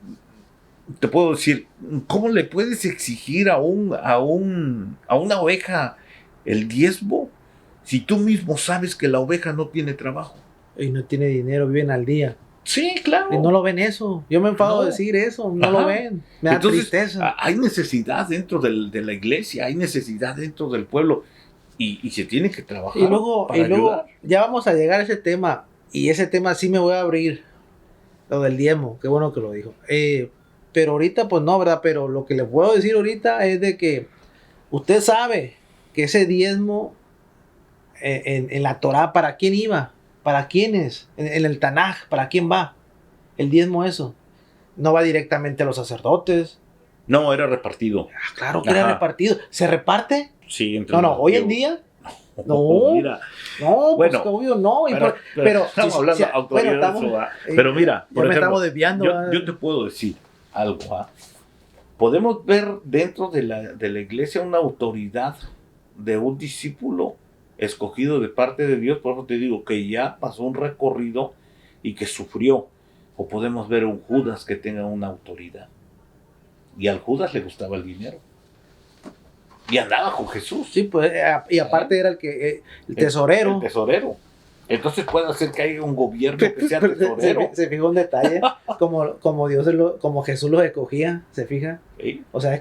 Speaker 2: te puedo decir, ¿cómo le puedes exigir a una oveja el diezmo si tú mismo sabes que la oveja no tiene trabajo?
Speaker 1: Y no tiene dinero, viven al día.
Speaker 2: Sí, claro.
Speaker 1: Y no lo ven eso. Yo me enfado de decir eso, no lo ven. Me da tristeza.
Speaker 2: Hay necesidad dentro de la iglesia, hay necesidad dentro del pueblo. y se tiene que trabajar
Speaker 1: Y luego,
Speaker 2: para ayudar.
Speaker 1: ya vamos a llegar a ese tema. Y ese tema sí me voy a abrir. Lo del diezmo. Qué bueno que lo dijo. Pero ahorita, pues no, ¿verdad? Pero lo que les puedo decir ahorita es de que usted sabe que ese diezmo en la Torá, ¿para quién iba? ¿Para quiénes? En el Tanaj, ¿para quién va? El diezmo eso. No va directamente a los sacerdotes.
Speaker 2: No, era repartido.
Speaker 1: Ah, claro que era
Speaker 2: Ajá.
Speaker 1: repartido. ¿Se reparte?
Speaker 2: Sí, entre
Speaker 1: No,
Speaker 2: los
Speaker 1: hoy en
Speaker 2: griegos.
Speaker 1: día. No.
Speaker 2: Mira,
Speaker 1: No, pues
Speaker 2: Bueno,
Speaker 1: que obvio no.
Speaker 2: pero estamos
Speaker 1: sí,
Speaker 2: hablando
Speaker 1: sí,
Speaker 2: de autoridad.
Speaker 1: bueno, estamos,
Speaker 2: Pero mira,
Speaker 1: ya
Speaker 2: por
Speaker 1: me
Speaker 2: ejemplo,
Speaker 1: estamos desviando.
Speaker 2: yo te puedo decir algo. Podemos ver dentro de la iglesia una autoridad de un discípulo escogido de parte de Dios. Por eso te digo que ya pasó un recorrido y que sufrió. O podemos ver un Judas que tenga una autoridad. Y al Judas le gustaba el dinero. Y andaba con Jesús.
Speaker 1: Sí, pues, y aparte era el tesorero.
Speaker 2: El tesorero. Entonces puede hacer que haya un gobierno que sea tesorero.
Speaker 1: Se fijó un detalle, como Dios como Jesús los escogía, ¿se fija?
Speaker 2: ¿Sí?
Speaker 1: O sea,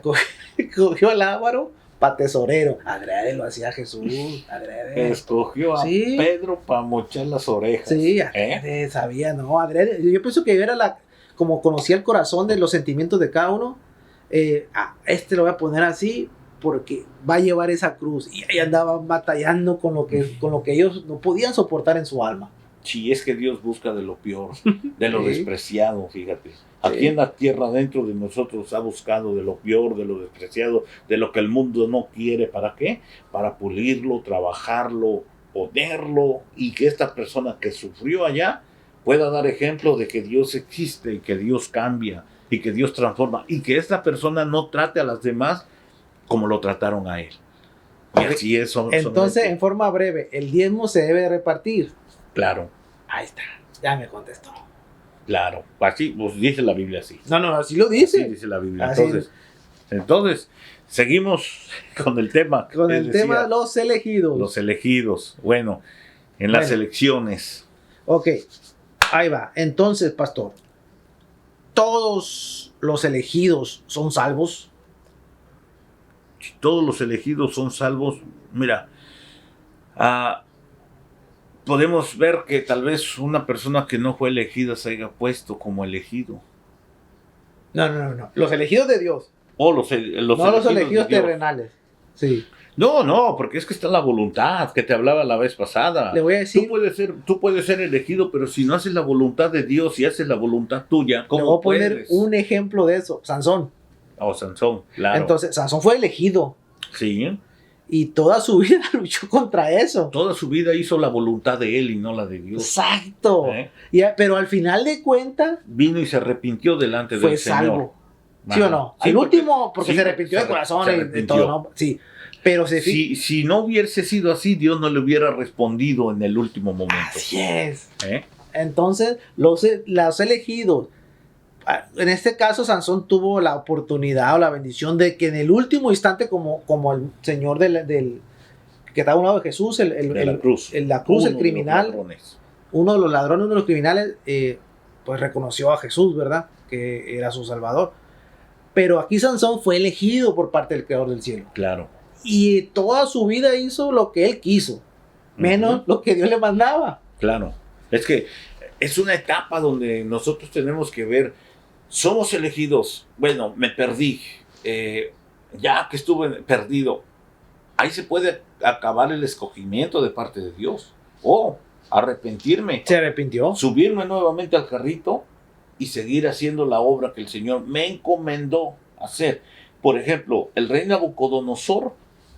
Speaker 1: escogió al Álvaro para tesorero. Adrede lo hacía Jesús, adrede.
Speaker 2: Escogió a
Speaker 1: Sí.
Speaker 2: Pedro para mochar las orejas.
Speaker 1: Sí, adrede, sabía, ¿no? Adrede. Yo pienso que era como conocía el corazón de los sentimientos de cada uno. Lo voy a poner así porque va a llevar esa cruz. Y ahí andaban batallando con lo que ellos no podían soportar en su alma.
Speaker 2: Sí, es que Dios busca de lo peor, de lo
Speaker 1: Sí.
Speaker 2: despreciado, fíjate. Aquí
Speaker 1: Sí.
Speaker 2: en la tierra, dentro de nosotros, ha buscado de lo peor, de lo despreciado, de lo que el mundo no quiere. ¿Para qué? Para pulirlo, trabajarlo, ponerlo, y que esta persona que sufrió allá pueda dar ejemplo de que Dios existe y que Dios cambia y que Dios transforma y que esta persona no trate a las demás como lo trataron a él. Y así es.
Speaker 1: Entonces, en forma breve, el diezmo se debe repartir.
Speaker 2: Claro,
Speaker 1: Ahí está, ya me contestó.
Speaker 2: claro. Así pues, dice la Biblia así.
Speaker 1: No, así lo
Speaker 2: Así
Speaker 1: dice.
Speaker 2: dice la Biblia.
Speaker 1: Así
Speaker 2: Entonces, seguimos con el tema.
Speaker 1: Con
Speaker 2: que
Speaker 1: el
Speaker 2: decía,
Speaker 1: tema de los elegidos.
Speaker 2: los elegidos. Bueno, en las
Speaker 1: Bueno.
Speaker 2: elecciones.
Speaker 1: Ok, ahí va. Entonces, pastor, ¿todos los elegidos son salvos?
Speaker 2: Si todos los elegidos son salvos, mira, podemos ver que tal vez una persona que no fue elegida se haya puesto como elegido.
Speaker 1: No. Los elegidos de Dios.
Speaker 2: O los
Speaker 1: No los elegidos
Speaker 2: de Dios.
Speaker 1: terrenales. Sí.
Speaker 2: No, porque es que está la voluntad que te hablaba la vez pasada.
Speaker 1: Le voy a decir,
Speaker 2: Tú puedes ser elegido, pero si no haces la voluntad de Dios y haces la voluntad tuya,
Speaker 1: le
Speaker 2: ¿cómo
Speaker 1: voy a poner
Speaker 2: puedes?
Speaker 1: un ejemplo de eso. Sansón.
Speaker 2: Sansón, claro.
Speaker 1: Entonces, Sansón fue elegido.
Speaker 2: Sí,
Speaker 1: Y toda su vida luchó contra eso.
Speaker 2: toda su vida hizo la voluntad de él y no la de Dios.
Speaker 1: Exacto.
Speaker 2: ¿Eh?
Speaker 1: Pero al final de cuentas,
Speaker 2: Vino y se arrepintió delante
Speaker 1: fue
Speaker 2: del Señor.
Speaker 1: salvo. ¿Sí o
Speaker 2: Ajá.
Speaker 1: no?
Speaker 2: Sí,
Speaker 1: Al último, porque
Speaker 2: sí,
Speaker 1: se arrepintió de corazón
Speaker 2: se
Speaker 1: y de
Speaker 2: arrepintió.
Speaker 1: todo, ¿no? Sí. Pero
Speaker 2: Si no hubiese sido así, Dios no le hubiera respondido en el último momento.
Speaker 1: Así es.
Speaker 2: ¿Eh?
Speaker 1: Entonces, los elegidos, en este caso, Sansón tuvo la oportunidad o la bendición de que en el último instante, como el señor del que estaba a un lado de Jesús,
Speaker 2: De la cruz.
Speaker 1: el
Speaker 2: Uno de
Speaker 1: el
Speaker 2: los
Speaker 1: criminal,
Speaker 2: ladrones.
Speaker 1: uno de los ladrones, uno de los criminales, pues reconoció a Jesús, ¿verdad? Que era su salvador. Pero aquí Sansón fue elegido por parte del Creador del cielo.
Speaker 2: Claro.
Speaker 1: Y toda su vida hizo lo que él quiso, menos lo que Dios le mandaba.
Speaker 2: Claro. Es que es una etapa donde nosotros tenemos que ver, somos elegidos. Bueno, me perdí. Ya que estuve perdido, ahí se puede acabar el escogimiento de parte de Dios. O arrepentirme,
Speaker 1: Se arrepintió.
Speaker 2: subirme nuevamente al carrito y seguir haciendo la obra que el Señor me encomendó hacer. Por ejemplo, el rey Nabucodonosor,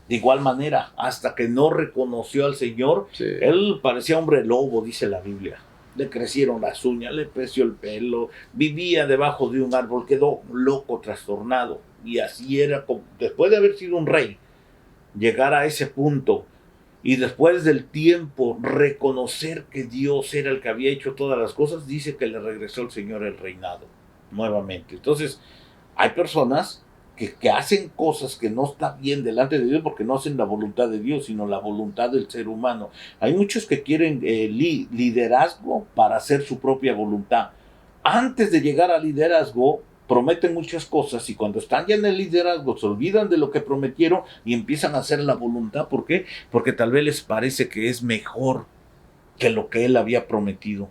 Speaker 2: de igual manera, hasta que no reconoció al Señor, él parecía hombre lobo, dice la Biblia. Le crecieron las uñas, le creció el pelo, vivía debajo de un árbol, quedó loco, trastornado. Y así era, después de haber sido un rey, llegar a ese punto y después del tiempo reconocer que Dios era el que había hecho todas las cosas, dice que le regresó el Señor el reinado nuevamente. Entonces, hay personas que hacen cosas que no están bien delante de Dios porque no hacen la voluntad de Dios, sino la voluntad del ser humano. Hay muchos que quieren liderazgo para hacer su propia voluntad. Antes de llegar al liderazgo, prometen muchas cosas y cuando están ya en el liderazgo se olvidan de lo que prometieron y empiezan a hacer la voluntad. ¿Por qué? Porque tal vez les parece que es mejor que lo que él había prometido.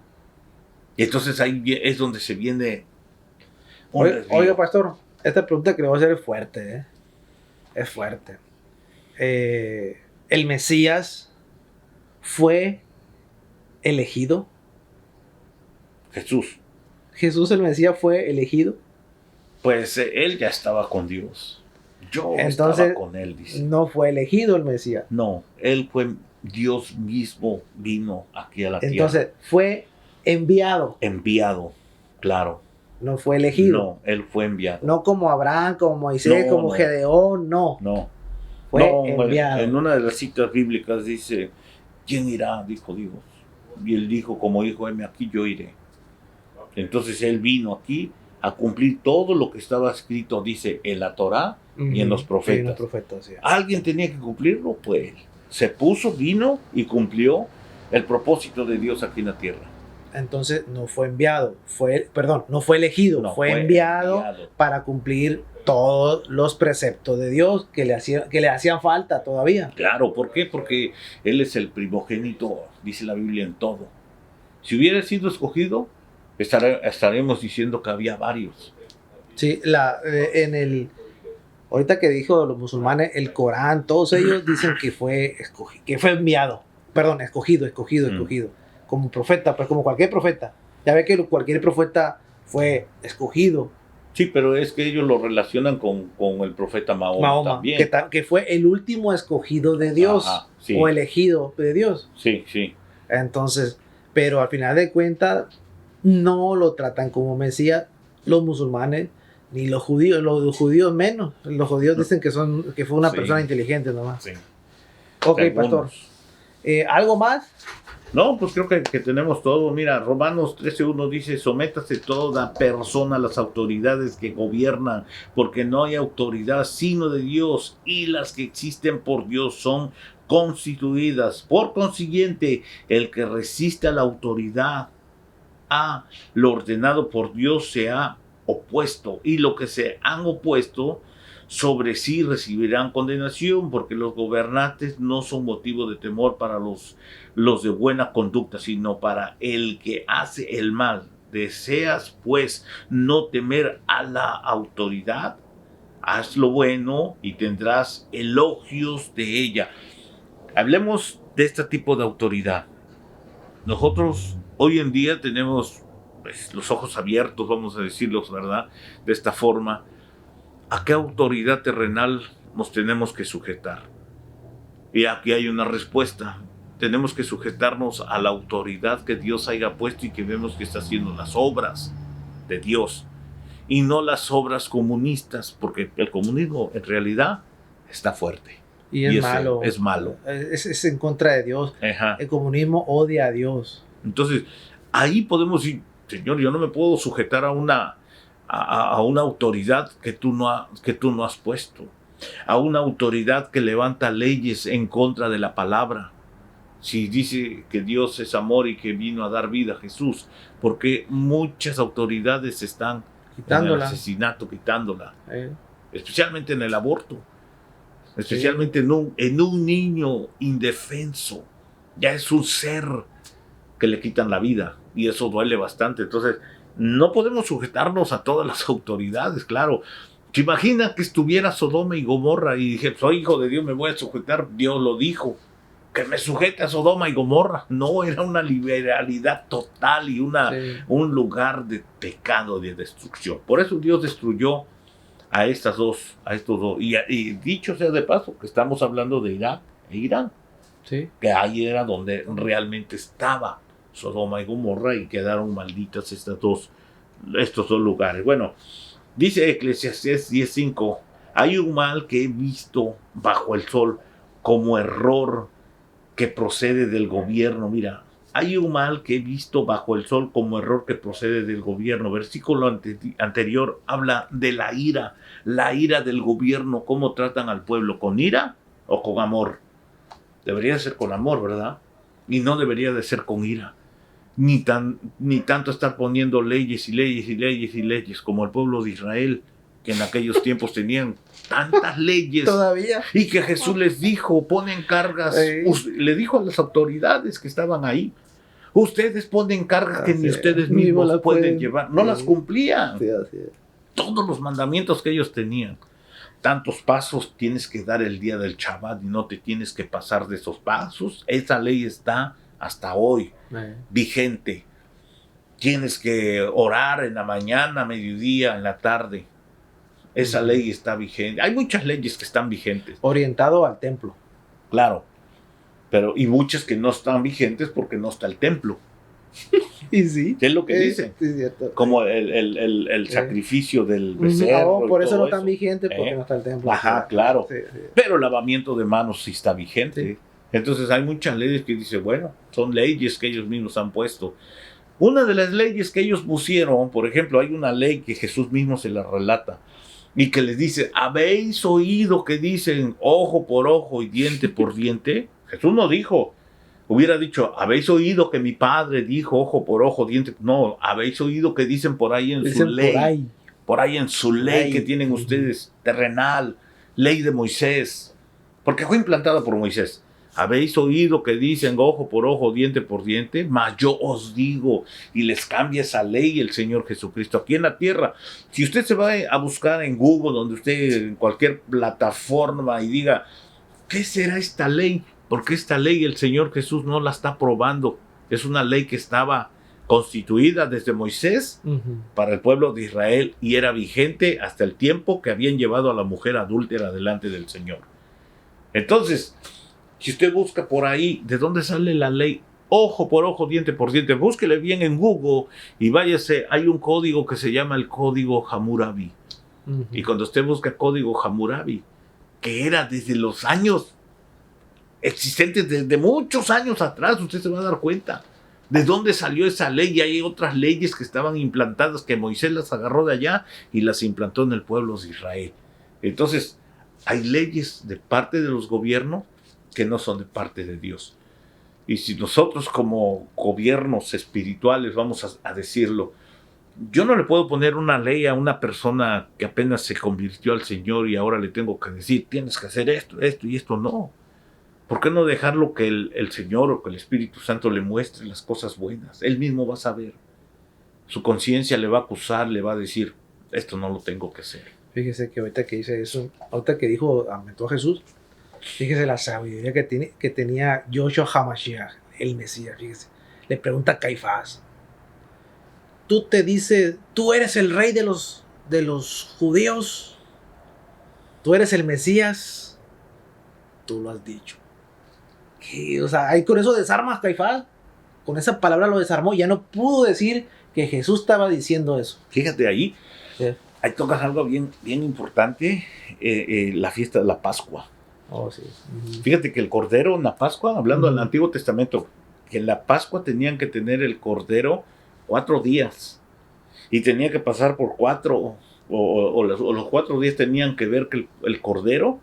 Speaker 2: Y entonces ahí es donde se viene un desvío.
Speaker 1: Oiga, pastor, esta pregunta que le voy a hacer es fuerte, ¿eh? Es fuerte. ¿El Mesías fue elegido?
Speaker 2: Jesús,
Speaker 1: ¿Jesús el Mesías fue elegido?
Speaker 2: pues él ya estaba con Dios. Yo
Speaker 1: Entonces,
Speaker 2: estaba con él, dice.
Speaker 1: no fue elegido el Mesías.
Speaker 2: No, él fue, Dios mismo vino aquí a la tierra.
Speaker 1: Entonces, fue enviado,
Speaker 2: Enviado, claro.
Speaker 1: no fue elegido.
Speaker 2: No, él fue enviado.
Speaker 1: No como Abraham, como Moisés,
Speaker 2: No,
Speaker 1: como
Speaker 2: no.
Speaker 1: Gedeón, no.
Speaker 2: No.
Speaker 1: Fue
Speaker 2: No,
Speaker 1: enviado.
Speaker 2: en una de las citas bíblicas dice, ¿quién irá? Dijo Dios. Y él dijo, como dijo, heme aquí, yo iré. Entonces él vino aquí a cumplir todo lo que estaba escrito, dice, en la Torá y en los profetas.
Speaker 1: Sí, en los profetas, sí.
Speaker 2: ¿Alguien tenía que cumplirlo? Pues él. Se puso, vino y cumplió el propósito de Dios aquí en la tierra.
Speaker 1: Entonces no fue enviado, no fue elegido,
Speaker 2: No,
Speaker 1: fue enviado para cumplir todos los preceptos de Dios que le hacían falta todavía.
Speaker 2: Claro, ¿por qué? Porque él es el primogénito, dice la Biblia, en todo. Si hubiera sido escogido, estaremos diciendo que había varios.
Speaker 1: Sí, ahorita que dijo los musulmanes, el Corán, todos ellos dicen que fue enviado, perdón, escogido. Como profeta, pues como cualquier profeta. Ya ve que cualquier profeta fue escogido.
Speaker 2: Sí, pero es que ellos lo relacionan con el profeta Mahoma también.
Speaker 1: Que fue el último escogido de Dios.
Speaker 2: Ajá, sí.
Speaker 1: O elegido de Dios.
Speaker 2: Sí, sí.
Speaker 1: Entonces, pero al final de cuentas, no lo tratan como Mesías los musulmanes, ni los judíos menos. Los judíos dicen que fue una persona inteligente nomás.
Speaker 2: Sí.
Speaker 1: Ok, pastor. ¿Algo más?
Speaker 2: No, pues creo que tenemos todo. Mira, Romanos 13:1 dice, sométase toda persona a las autoridades que gobiernan, porque no hay autoridad sino de Dios, y las que existen por Dios son constituidas. Por consiguiente, el que resiste a la autoridad, a lo ordenado por Dios, se ha opuesto, y lo que se han opuesto sobre sí recibirán condenación, porque los gobernantes no son motivo de temor para los de buena conducta, sino para el que hace el mal. Deseas pues no temer a la autoridad, haz lo bueno y tendrás elogios de ella. Hablemos de este tipo de autoridad. Nosotros hoy en día tenemos pues, los ojos abiertos, vamos a decirlo, ¿verdad? De esta forma. ¿A qué autoridad terrenal nos tenemos que sujetar? Y aquí hay una respuesta. Tenemos que sujetarnos a la autoridad que Dios haya puesto y que vemos que está haciendo las obras de Dios. Y no las obras comunistas, porque el comunismo en realidad está fuerte.
Speaker 1: Y es malo.
Speaker 2: Es malo.
Speaker 1: Es en contra de Dios.
Speaker 2: Ajá.
Speaker 1: El comunismo odia a Dios.
Speaker 2: Entonces, ahí podemos decir, Señor, yo no me puedo sujetar a una autoridad que tú no has puesto, a una autoridad que levanta leyes en contra de la palabra. Si dice que Dios es amor y que vino a dar vida a Jesús, porque muchas autoridades están quitándola. En el asesinato, quitándola, especialmente en el aborto, especialmente en un niño indefenso. Ya es un ser que le quitan la vida y eso duele bastante. Entonces, no podemos sujetarnos a todas las autoridades, claro. ¿Se imagina que estuviera Sodoma y Gomorra y dije, soy hijo de Dios, me voy a sujetar? Dios lo dijo, que me sujete a Sodoma y Gomorra. No, era una liberalidad total y un lugar de pecado, de destrucción. Por eso Dios destruyó a estos dos. Y dicho sea de paso, que estamos hablando de Irak e Irán.
Speaker 1: Sí.
Speaker 2: Que ahí era donde realmente estaba Sodoma y Gomorra y quedaron malditas estos dos lugares. Bueno, dice Eclesiastés 10:5, hay un mal que he visto bajo el sol como error que procede del gobierno. Mira, hay un mal que he visto bajo el sol como error que procede del gobierno. Versículo anterior habla de la ira del gobierno. ¿Cómo tratan al pueblo? ¿Con ira o con amor? Debería ser con amor, ¿verdad? Y no debería de ser con ira. ni tanto estar poniendo leyes y leyes y leyes y leyes como el pueblo de Israel, que en aquellos tiempos tenían tantas leyes.
Speaker 1: Todavía.
Speaker 2: Y que Jesús les dijo, ponen cargas, le dijo a las autoridades que estaban ahí, ustedes ponen cargas que ni ustedes mismos pueden llevar. No las cumplían.
Speaker 1: Sí, así es.
Speaker 2: Todos los mandamientos que ellos tenían. Tantos pasos tienes que dar el día del Shabbat y no te tienes que pasar de esos pasos. Esa ley está hasta hoy vigente. Tienes que orar en la mañana, mediodía, en la tarde. Esa ley está vigente. Hay muchas leyes que están vigentes.
Speaker 1: Orientado al templo.
Speaker 2: Claro. Pero, y muchas que no están vigentes porque no está el templo.
Speaker 1: Y sí.
Speaker 2: ¿Qué es lo que dicen?
Speaker 1: Sí, cierto.
Speaker 2: Como el sacrificio del becerro.
Speaker 1: No, por eso no
Speaker 2: están
Speaker 1: están vigentes, porque no está el templo.
Speaker 2: Ajá, claro.
Speaker 1: Sí, sí.
Speaker 2: Pero el lavamiento de manos sí está vigente. Sí. Entonces hay muchas leyes que dicen, bueno, son leyes que ellos mismos han puesto. Una de las leyes que ellos pusieron, por ejemplo, hay una ley que Jesús mismo se la relata y que les dice, ¿habéis oído que dicen ojo por ojo y diente por diente? Jesús no dijo, hubiera dicho, ¿habéis oído que mi padre dijo ojo por ojo, diente? No, habéis oído que dicen por ahí en su ley. Por ahí en su ley que tienen ustedes, terrenal, ley de Moisés. Porque fue implantada por Moisés. ¿Habéis oído que dicen ojo por ojo, diente por diente? Mas yo os digo, y les cambia esa ley el Señor Jesucristo aquí en la tierra. Si usted se va a buscar en Google, donde usted, en cualquier plataforma, y diga, ¿qué será esta ley? Porque esta ley el Señor Jesús no la está probando. Es una ley que estaba constituida desde Moisés para el pueblo de Israel y era vigente hasta el tiempo que habían llevado a la mujer adúltera delante del Señor. Entonces, si usted busca por ahí, ¿de dónde sale la ley? Ojo por ojo, diente por diente. Búsquele bien en Google y váyase. Hay un código que se llama el código Hammurabi. Y cuando usted busca código Hammurabi, que era desde los años existentes, desde muchos años atrás, usted se va a dar cuenta de dónde salió esa ley. Y hay otras leyes que estaban implantadas, que Moisés las agarró de allá y las implantó en el pueblo de Israel. Entonces, hay leyes de parte de los gobiernos que no son de parte de Dios. Y si nosotros como gobiernos espirituales vamos a decirlo, yo no le puedo poner una ley a una persona que apenas se convirtió al Señor y ahora le tengo que decir, tienes que hacer esto, esto y esto. No. ¿Por qué no dejarlo que el Señor o que el Espíritu Santo le muestre las cosas buenas? Él mismo va a saber. Su conciencia le va a acusar, le va a decir, esto no lo tengo que hacer.
Speaker 1: Fíjese que ahorita que dice eso, ahorita que dijo, aumentó a Jesús, fíjese la sabiduría que tenía Yoshua HaMashiach, el Mesías. Fíjese, le pregunta a Caifás, tú te dices, tú eres el rey de los judíos, tú eres el Mesías, tú lo has dicho. ¿Qué? O sea, ahí con eso desarmas a Caifás, con esa palabra lo desarmó, ya no pudo decir que Jesús estaba diciendo eso.
Speaker 2: Fíjate ahí, ahí tocas algo bien importante, la fiesta de la Pascua.
Speaker 1: Oh, sí.
Speaker 2: Fíjate que el cordero en la Pascua, hablando del Antiguo Testamento, que en la Pascua tenían que tener el cordero 4 días y tenía que pasar por 4 o los 4 días tenían que ver que el cordero,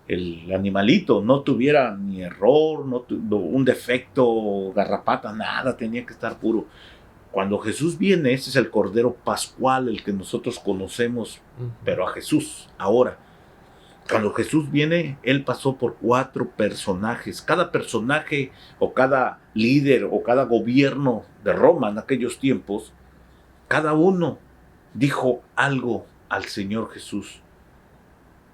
Speaker 2: el animalito, no tuviera ni error, un defecto, garrapata, nada, tenía que estar puro. Cuando Jesús viene, ese es el cordero pascual, el que nosotros conocemos, pero a Jesús ahora. Cuando Jesús viene, Él pasó por 4 personajes. Cada personaje o cada líder o cada gobierno de Roma en aquellos tiempos, cada uno dijo algo al Señor Jesús.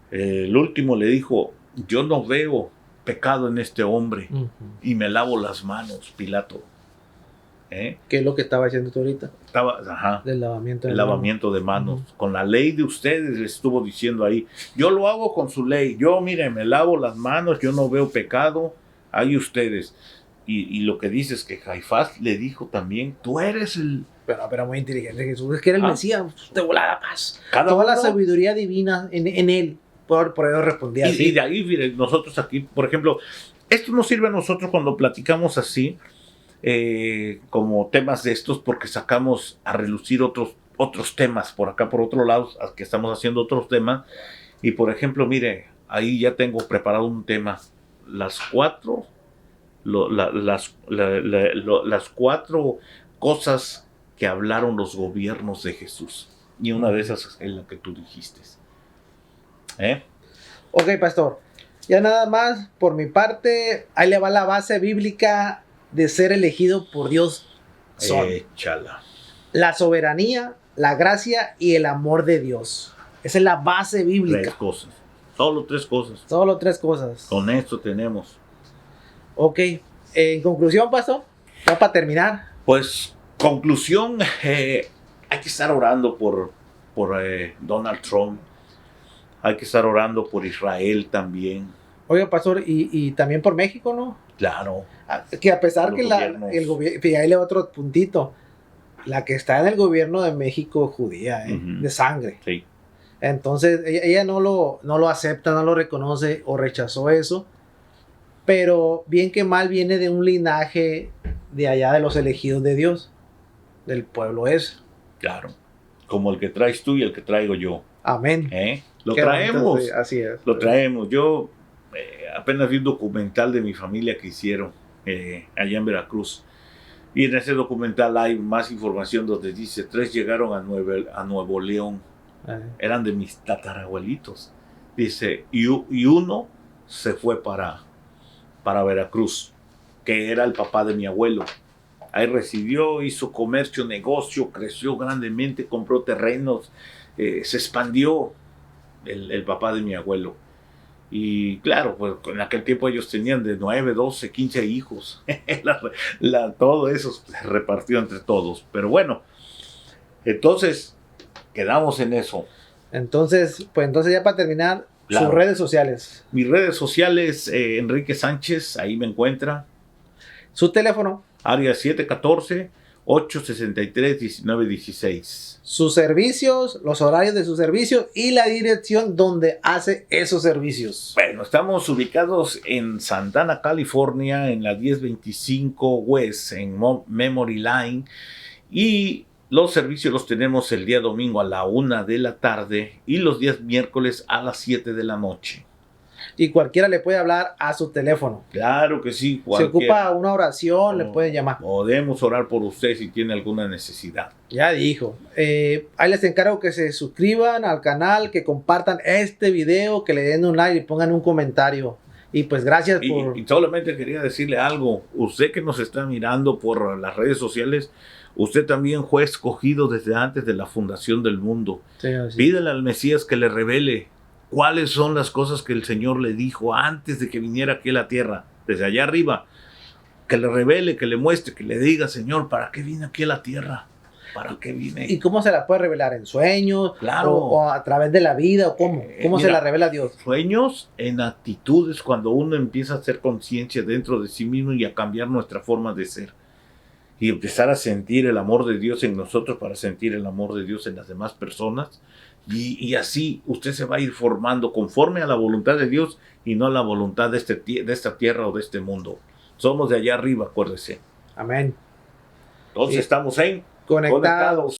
Speaker 2: El último le dijo, yo no veo pecado en este hombre y me lavo las manos, Pilato.
Speaker 1: ¿Qué es lo que estaba haciendo tú ahorita?
Speaker 2: Del lavamiento de manos. Con la ley de ustedes le estuvo diciendo ahí, yo lo hago con su ley, yo mire, me lavo las manos, yo no veo pecado, ahí ustedes. Y lo que dice es que Caifás le dijo también, tú eres el...
Speaker 1: Pero muy inteligente Jesús, es que era el Mesías, te volaba la paz.
Speaker 2: Toda
Speaker 1: la sabiduría divina en él, por eso respondía así.
Speaker 2: Y de ahí, mire, nosotros aquí, por ejemplo, esto nos sirve a nosotros cuando platicamos así, como temas de estos, porque sacamos a relucir otros temas por acá, por otro lado, que estamos haciendo otros temas. Y por ejemplo, mire, ahí ya tengo preparado un tema, las 4 cosas que hablaron los gobiernos de Jesús. Y una de esas es la que tú dijiste.
Speaker 1: Ok, pastor. Ya nada más, por mi parte, ahí le va la base bíblica de ser elegido por Dios. Son
Speaker 2: Échala.
Speaker 1: la soberanía, la gracia y el amor de Dios. Esa es la base bíblica.
Speaker 2: 3 cosas. Solo 3 cosas.
Speaker 1: Solo 3 cosas.
Speaker 2: Con esto tenemos.
Speaker 1: Ok. En conclusión, pastor, ya para terminar.
Speaker 2: Pues, conclusión, hay que estar orando por Donald Trump. Hay que estar orando por Israel también.
Speaker 1: Oiga, pastor, y también por México, ¿no?
Speaker 2: Claro.
Speaker 1: Que a pesar
Speaker 2: Los
Speaker 1: que
Speaker 2: gobiernos.
Speaker 1: el gobierno, ahí le va otro puntito, la que está en el gobierno de México judía,
Speaker 2: Ujú.
Speaker 1: de sangre.
Speaker 2: Sí.
Speaker 1: Entonces, ella no lo acepta, no lo reconoce o rechazó eso. Pero bien que mal viene de un linaje de allá de los elegidos de Dios, del pueblo ese.
Speaker 2: Claro. Como el que traes tú y el que traigo yo.
Speaker 1: Amén.
Speaker 2: Lo
Speaker 1: Qué
Speaker 2: traemos.
Speaker 1: bonito, sí, así es.
Speaker 2: Lo traemos. Yo apenas vi un documental de mi familia que hicieron allá en Veracruz. Y en ese documental hay más información donde dice 3 llegaron a Nuevo León. Eran de mis tatarabuelitos. Dice, y uno se fue para Veracruz, que era el papá de mi abuelo. Ahí residió, hizo comercio, negocio, creció grandemente, compró terrenos, se expandió el papá de mi abuelo. Y claro, pues en aquel tiempo ellos tenían de 9, 12, 15 hijos. Todo eso se repartió entre todos. Pero bueno, entonces quedamos en eso.
Speaker 1: Entonces ya para terminar,
Speaker 2: Claro.
Speaker 1: sus redes sociales.
Speaker 2: Mis redes sociales, Enrique Sánchez, ahí me encuentra.
Speaker 1: Su teléfono.
Speaker 2: Área 714-863-1916.
Speaker 1: Sus servicios, los horarios de sus servicios y la dirección donde hace esos servicios.
Speaker 2: Bueno, estamos ubicados en Santana, California, en la 1025 West, en Memory Line. Y los servicios los tenemos el día domingo a la 1 de la tarde y los días miércoles a las 7 de la noche.
Speaker 1: Y cualquiera le puede hablar a su teléfono.
Speaker 2: Claro que sí.
Speaker 1: Se ocupa una oración, le puede llamar.
Speaker 2: Podemos orar por usted si tiene alguna necesidad.
Speaker 1: Ya dijo. Ahí les encargo que se suscriban al canal, que compartan este video, que le den un like y pongan un comentario. Y pues gracias por...
Speaker 2: Y solamente quería decirle algo. Usted que nos está mirando por las redes sociales, usted también fue escogido desde antes de la fundación del mundo.
Speaker 1: Sí, sí.
Speaker 2: Pídele al Mesías que le revele cuáles son las cosas que el Señor le dijo antes de que viniera aquí a la tierra, desde allá arriba. Que le revele, que le muestre, que le diga, Señor, ¿para qué vine aquí a la tierra? ¿Para qué vine?
Speaker 1: ¿Y cómo se la puede revelar? ¿En sueños?
Speaker 2: Claro.
Speaker 1: ¿O a través de la vida? ¿O cómo? ¿Cómo se
Speaker 2: Mira,
Speaker 1: la revela Dios?
Speaker 2: Sueños en actitudes, cuando uno empieza a hacer conciencia dentro de sí mismo y a cambiar nuestra forma de ser. Y empezar a sentir el amor de Dios en nosotros para sentir el amor de Dios en las demás personas. Y así usted se va a ir formando conforme a la voluntad de Dios y no a la voluntad de esta tierra o de este mundo. Somos de allá arriba, acuérdese.
Speaker 1: Amén.
Speaker 2: Entonces
Speaker 1: Sí.
Speaker 2: estamos en
Speaker 1: Conectados.